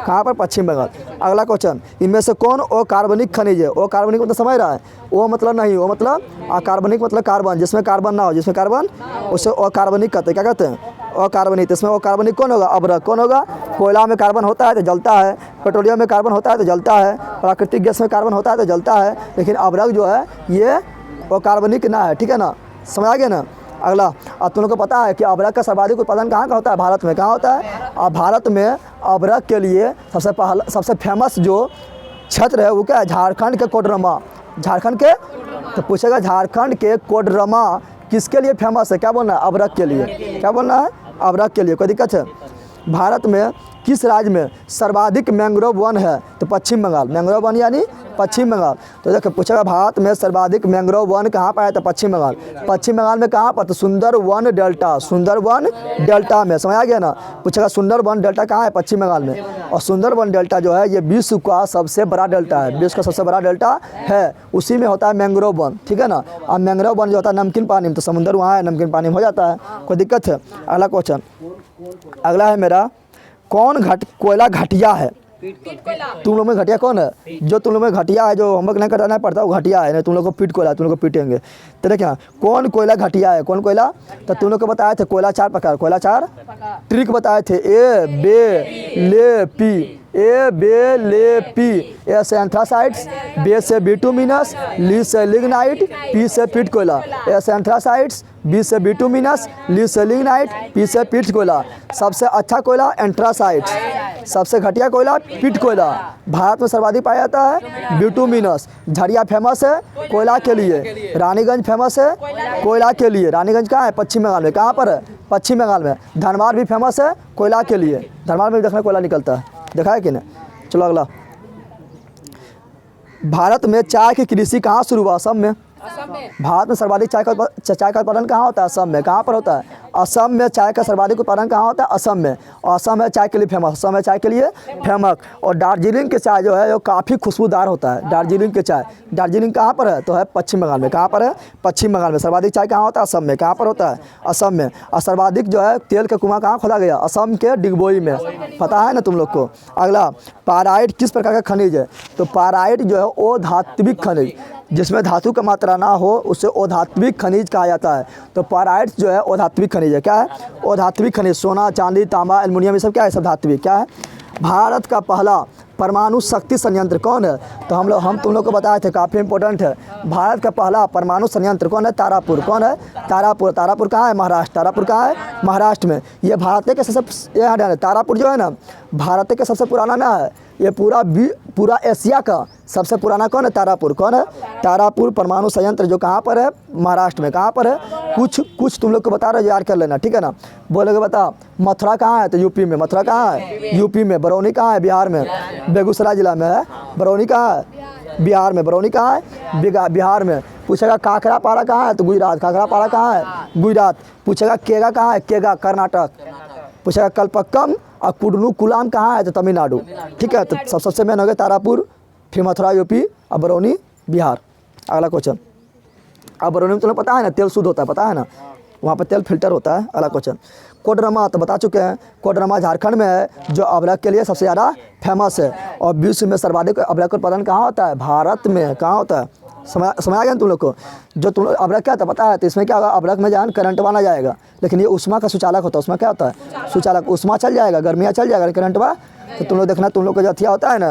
कहाँ पर? पश्चिम बंगाल। अगला क्वेश्चन, इनमें से कौन अकार्बनिक खनिज है? अकार्बनिक मतलब समझ रहा है? वो मतलब नहीं, वो मतलब अकार्बनिक मतलब कार्बन, जिसमें कार्बन ना हो, जिसमें कार्बन, उसे अकार्बनिक कहते हैं। क्या कहते हैं? अकार्बनिक। इसमें अकार्बनिक कौन होगा? अभ्रक। कौन होगा? कोयला में कार्बन होता है तो जलता है, पेट्रोलियम में कार्बन होता है तो जलता है, प्राकृतिक गैस में कार्बन होता है तो जलता है, लेकिन अभ्रक जो है ये अकार्बनिक ना है, ठीक है ना, समझ आ गया ना। अगला, अब तुम लोग को पता है कि अभ्रक का सर्वाधिक उत्पादन कहाँ का होता है? भारत में। कहाँ होता है? अब भारत में अभ्रक के लिए सबसे फेमस जो क्षेत्र है वो क्या है? झारखंड के कोडरमा। झारखंड के, तो पूछेगा झारखंड के कोडरमा किसके लिए फेमस है? क्या बोलना है? अभ्रक के लिए। क्या बोलना है? अभ्रक के लिए। कोई दिक्कत है? भारत में किस राज्य में सर्वाधिक मैंग्रोव वन है? तो पश्चिम बंगाल। मैंग्रोव वन यानी पश्चिम बंगाल। तो देखो पूछेगा भारत में सर्वाधिक मैंग्रोव वन कहाँ पर है? तो पश्चिम बंगाल। पश्चिम बंगाल में कहाँ पर? तो सुंदरवन डेल्टा। सुंदरवन डेल्टा में, समझ आ गया ना। पूछेगा सुंदरवन डेल्टा कहाँ है? पश्चिम बंगाल में। और सुंदरवन डेल्टा जो है ये विश्व का सबसे बड़ा डेल्टा है, विश्व का सबसे बड़ा डेल्टा है। उसी में होता है मैंग्रोव वन, ठीक है ना। अब मैंग्रोव वन जो होता है नमकीन पानी में, तो समुद्र वहाँ है, नमकीन पानी में हो जाता है। कोई दिक्कत है? अगला क्वेश्चन, अगला है मेरा, कौन कोयला घटिया है? तुम लोग में घटिया कौन है? जो तुम लोग में घटिया है, जो होमवर्क नहीं कराना पड़ता वो घटिया है, नहीं तुम लोग को पीट कोयला, तुम लोग को पीटेंगे। तो देखिए कौन कोयला घटिया है? कौन कोयला? तो तुम लोग को बताए थे कोयला 4 प्रकार, कोयला 4 ट्रिक बताए थे। ए बे ले पी, ए बे ले पी, ए से एंथ्रासाइड्स, बे से बिटुमिनस, ली से लिग्नाइट, पी से पीट कोयला। ए से एंथ्रासाइड्स, बी से बिटुमिनस, ली से लिग्नाइट, पी से पीट कोयला। सबसे अच्छा कोयला एंथ्रासाइड्स, सबसे घटिया कोयला पीट कोयला। भारत में सर्वाधिक पाया जाता है बिटुमिनस। झरिया फेमस है कोयला के लिए। रानीगंज फेमस है कोयला के लिए। रानीगंज कहाँ है? पश्चिम बंगाल में। कहाँ पर है? पश्चिम बंगाल में। धनबाद भी फेमस है कोयला के लिए। धनबाद में भी देखना कोयला निकलता है, देखा है कि नहीं। चलो अगला, भारत में चाय की कृषि कहाँ शुरू हुआ? असम में। भारत में सर्वाधिक चाय का उत्पादन कहाँ होता है? असम में। कहाँ पर होता है? असम में। चाय का सर्वाधिक उत्पादन कहाँ होता है? असम में। और असम है चाय के लिए फेमस, असम है चाय के लिए फेमस। और दार्जिलिंग के चाय जो है वो काफ़ी खुशबूदार होता है। दार्जिलिंग के चाय, दार्जिलिंग कहाँ पर है? तो है पश्चिम बंगाल में। कहाँ पर है? पश्चिम बंगाल में। सर्वाधिक चाय कहाँ होता है? असम में। कहाँ पर होता है? असम में। और सर्वाधिक जो है तेल का कुआं कहाँ खोदा गया? असम के डिगबोई में। पता है ना तुम लोग को। अगला, पाराइट किस प्रकार का खनिज है? तो पाराइट जो है अधात्विक खनिज, जिसमें धातु का मात्रा ना हो उसे अधात्विक खनिज कहा जाता है। तो पाराइट जो है अधात्विक खनिज है। क्या है? अधात्विक खनिज। सोना, चांदी, तांबा, एल्युमिनियम, ये सब क्या है? सब धात्विक। क्या है? भारत का पहला परमाणु शक्ति संयंत्र कौन है? तो हम तुम लोग को बताए थे, काफ़ी इंपॉर्टेंट है। भारत का पहला परमाणु संयंत्र कौन है? तारापुर। कौन है? तारापुर। तारापुर कहाँ है? महाराष्ट्र। तारापुर कहाँ है? महाराष्ट्र में। ये भारत के सबसे, ये तारापुर जो है ना भारत के सबसे पुराना ना है, ये पूरा एशिया का सबसे पुराना कौन है? तारापुर। कौन है? तारापुर परमाणु संयंत्र जो कहाँ पर है? महाराष्ट्र में। कहाँ पर है? कुछ तुम लोग को बता रहे, याद कर लेना, ठीक है ना। बोलोगे बता मथुरा कहाँ है? तो यूपी में। मथुरा कहाँ है? यूपी में। बरौनी कहाँ है? बिहार में। बेगूसराय जिला में है। बरौनी कहाँ है? बिहार में। बरौनी कहाँ है? बिहार में। पूछेगा काकरापारा कहाँ है? तो गुजरात। काकरापारा कहाँ है? गुजरात। पूछेगा केगा कहाँ है? केगा कर्नाटक। पूछेगा कल्पक्कम और कुडनूकुलाम कहाँ है? तो तमिलनाडु, ठीक है। तो सबसे मेन हो गया तारापुर, फिर मथुरा यूपी, और बरौनी बिहार। अगला क्वेश्चन, अब बरौनी में तुम्हें पता है ना तेल शुद्ध होता है, पता है ना, वहाँ पर तेल फिल्टर होता है। अगला क्वेश्चन, कोडरमा तो बता चुके हैं। कोडरमा झारखंड में है, जो अभ्रक के लिए सबसे ज़्यादा फेमस है। और विश्व में सर्वाधिक अभ्रक उत्पादन कहाँ होता है? भारत में। कहाँ होता है? समझ आ गया तुम लोग को। जो तुम अभ्रक क्या था पता है? तो इसमें क्या होगा? अभ्रक में जान करंट वाला जाएगा, लेकिन ये उष्मा का सुचालक होता है। उसमें क्या होता है? सुचालक। उष्मा चल जाएगा, गर्मियाँ चल जाएगा, करंट वा। तो तुम लोग देखना, तुम लोग का जो अथिया होता है ना,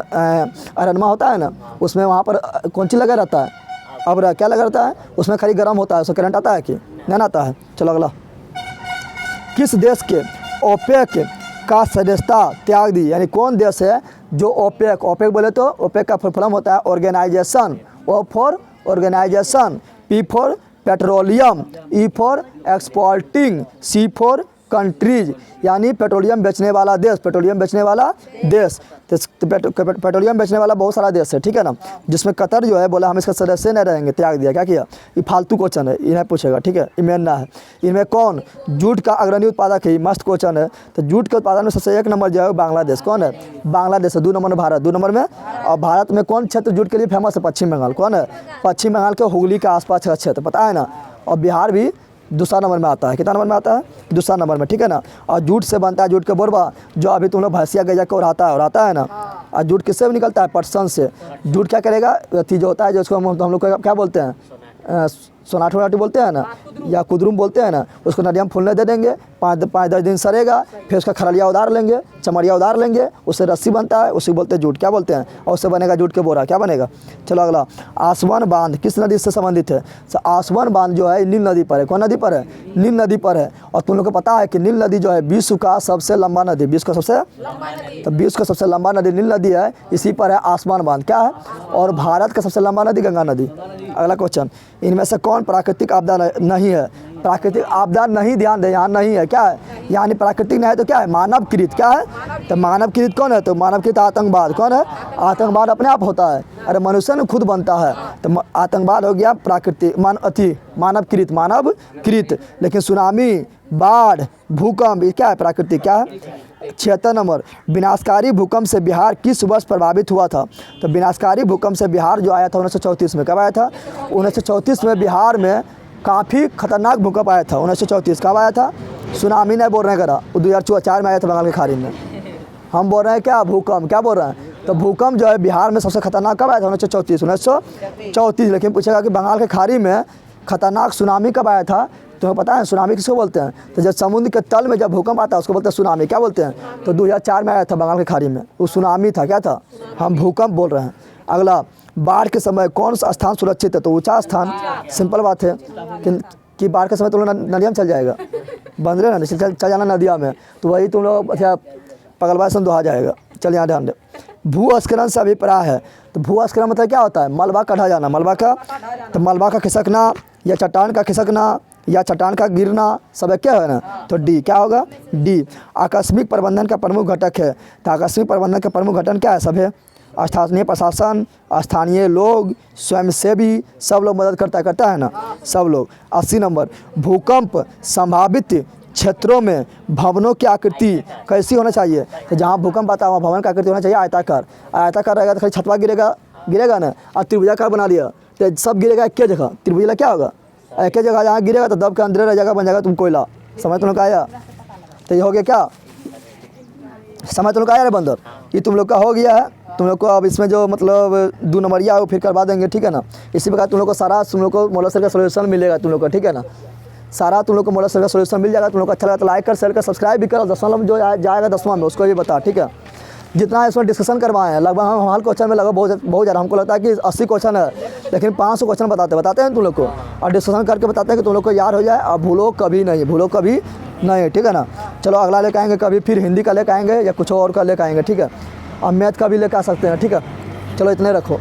अरनमा होता है ना, उसमें वहाँ पर कौन चीज़ लगा रहता है? अभ्रक। क्या लगा रहता है? उसमें खाली गर्म होता है, उसमें करंट आता है कि नहीं आता है? चलो अगला, किस देश के ओपेक का सदस्यता त्याग दी? यानी कौन देश है जो ओपेक बोले तो ओपेक का फुल फॉर्म होता है organisation. O for organisation, P for petroleum, E for exporting, C for countries, यानी पेट्रोलियम बेचने वाला देश। पेट्रोलियम बेचने वाला देश, तो पेट्रोलियम बेचने वाला बहुत सारा देश है, ठीक है ना। जिसमें कतर जो है बोला हम इसका सदस्य नहीं रहेंगे, त्याग दिया। क्या किया? ये फालतू क्वेश्चन है, इन्हें पूछेगा, ठीक है, इमेन ना है। इनमें कौन जूट का अग्रणी उत्पादक है? मस्त क्वेश्चन है। तो जूट के उत्पादन में सबसे 1 नंबर जो है बांग्लादेश। कौन है? बांग्लादेश है। 2 नंबर में भारत। 2 नंबर में, और भारत में कौन क्षेत्र जूट के लिए फेमस है? पश्चिम बंगाल। कौन है? पश्चिम बंगाल के हुगली के आसपास का क्षेत्र, पता है ना। और बिहार भी दूसरा नंबर में आता है। कितना नंबर में आता है? दूसरा नंबर में, ठीक है ना। और जूट से बनता है जूट का बोरबा, जो अभी तुम लोग भैंसिया गैया को उड़ाता है ना। और जूट किससे निकलता है? पटसन से। जूट क्या करेगा? अथी जो होता है, जो उसको हम लोग क्या बोलते हैं, सोनाटू नाटू बोलते हैं ना, या कुदरुम बोलते हैं ना, उसको नदियाँ फूलने दे देंगे, 5-10 दिन सरेगा, फिर उसका खरलिया उतार लेंगे, चमड़िया उतार लेंगे, उससे रस्सी बनता है, उसी बोलते हैं जूट, क्या बोलते हैं, और उससे बनेगा जूट के बोरा, क्या बनेगा। चलो अगला, आसवन बांध किस नदी से संबंधित है। आसवन बांध जो है नील नदी पर है। कौन नदी पर है, नील नदी पर है। और तुम लोग को पता है कि नील नदी जो है विश्व का सबसे लंबा नदी, विश्व का सबसे तो विश्व का सबसे लंबा नदी नील नदी है, इसी पर है आसमान बांध, क्या है। और भारत का सबसे लंबा नदी गंगा नदी। अगला क्वेश्चन, इनमें से कौन प्राकृतिक आपदा नहीं है। प्राकृतिक आपदा नहीं, ध्यान दे यहाँ नहीं है, क्या है, यानी प्राकृतिक नहीं है तो क्या है, मानवकृत, क्या है। तो मानवकृत कौन है, तो मानवकृत आतंकवाद, कौन है, आतंकवाद अपने आप होता है, अरे मनुष्य ने खुद बनता है। तो आतंकवाद हो गया प्राकृतिक, मानवकृत। लेकिन सुनामी, बाढ़, भूकंप, ये क्या है, प्राकृतिक, क्या है। 76 नंबर, विनाशकारी भूकंप से बिहार किस वर्ष प्रभावित हुआ था। तो विनाशकारी भूकंप से बिहार जो आया था 1934 में, कब आया था, 1934 में बिहार में काफ़ी खतरनाक भूकंप आया था। 1934 कब आया था, सुनामी नहीं बोल रहे हैं, करा 2004 में आया था बंगाल की खाड़ी में। हम बोल रहे हैं क्या, भूकंप, क्या बोल रहे हैं। तो भूकंप जो है बिहार में सबसे खतरनाक कब आया था, 1934। लेकिन पूछेगा कि बंगाल की खाड़ी में खतरनाक सुनामी कब आया था। तुम्हें पता है सुनामी किसको बोलते हैं, तो जब समुद्र के तल में जब भूकंप आता है उसको बोलते हैं सुनामी, क्या बोलते हैं। तो 2004 में आया था बंगाल की खाड़ी में, वो सुनामी था, क्या था, हम भूकंप बोल रहे हैं। अगला, बाढ़ के समय कौन सा स्थान सुरक्षित है। तो ऊंचा स्थान, सिंपल बात है कि बाढ़ के समय तुम लोग नदिया में चल जाएगा, बंदरे ना चल जाना नदिया में, तो वही तुम लोग अच्छा पगलवाई से दोहा जाएगा। चल यहाँ ध्यान दे, भूस्खलन से अभिप्राय है। तो भूस्खलन मतलब क्या होता है, मलबा का ढह जाना, मलबा का, तो मलबा का खिसकना या चट्टान का खिसकना या चट्टान का गिरना, सब क्या है ना। तो डी क्या होगा, डी। आकस्मिक प्रबंधन का प्रमुख घटक है। तो आकस्मिक प्रबंधन का प्रमुख घटक क्या है, सब है, स्थानीय प्रशासन, स्थानीय लोग, स्वयंसेवी, सब लोग मदद करता है ना, सब लोग। 80 नंबर, भूकंप संभावित क्षेत्रों में भवनों की आकृति कैसी होना चाहिए। तो जहाँ भूकंप आता है वहाँ भवन की आकृति होना चाहिए आयताकार। आयताकार रहेगा तो खाली छतवा गिरेगा ना, और त्रिभुजाकार बना लिया तो सब गिरेगा एक जगह। त्रिभुजा क्या होगा, एक जगह जहाँ गिरेगा तो दब के अंदर रह जाएगा, बन जाएगा तुम कोयला। समझ तुम लोग का आया, तो ये हो गया क्या, समझ तुम लोग का आया रे बंदर, ये तुम लोग का हो गया है। तुम लोग को अब इसमें जो मतलब 2 नंबरिया हो फिर करवा देंगे, ठीक है ना। इसी प्रकार तुम लोग को सारा तुम लोग को मॉडल सेल का सोल्यूशन मिलेगा तुम लोग को, ठीक है ना। सारा तुम लोग को मॉडल सेल का सोल्यूशन मिल जाएगा। तुम लोग को अच्छा लगा तो लाइक कर, शेयर कर, सब्सक्राइब भी करो। 10वां में जो जाएगा 10वां में उसको भी बता, ठीक है। जितना इसमें डिस्कशन करवाए हैं लगभग हम हमारे क्वेश्चन में लगभग बहुत ज़्यादा, हमको लगता है कि 80 क्वेश्चन है, लेकिन 500 क्वेश्चन बताते हैं तुम लोग को, और डिस्कशन करके बताते हैं कि तुम लोग को याद हो जाए। और भूलो कभी नहीं, ठीक है ना। चलो अगला लेकर आएंगे कभी, फिर हिंदी का लेकर आएंगे या कुछ और का लेकर आएंगे, ठीक है। और मैथ का भी लेकर आ सकते हैं, ठीक है। चलो इतने रखो।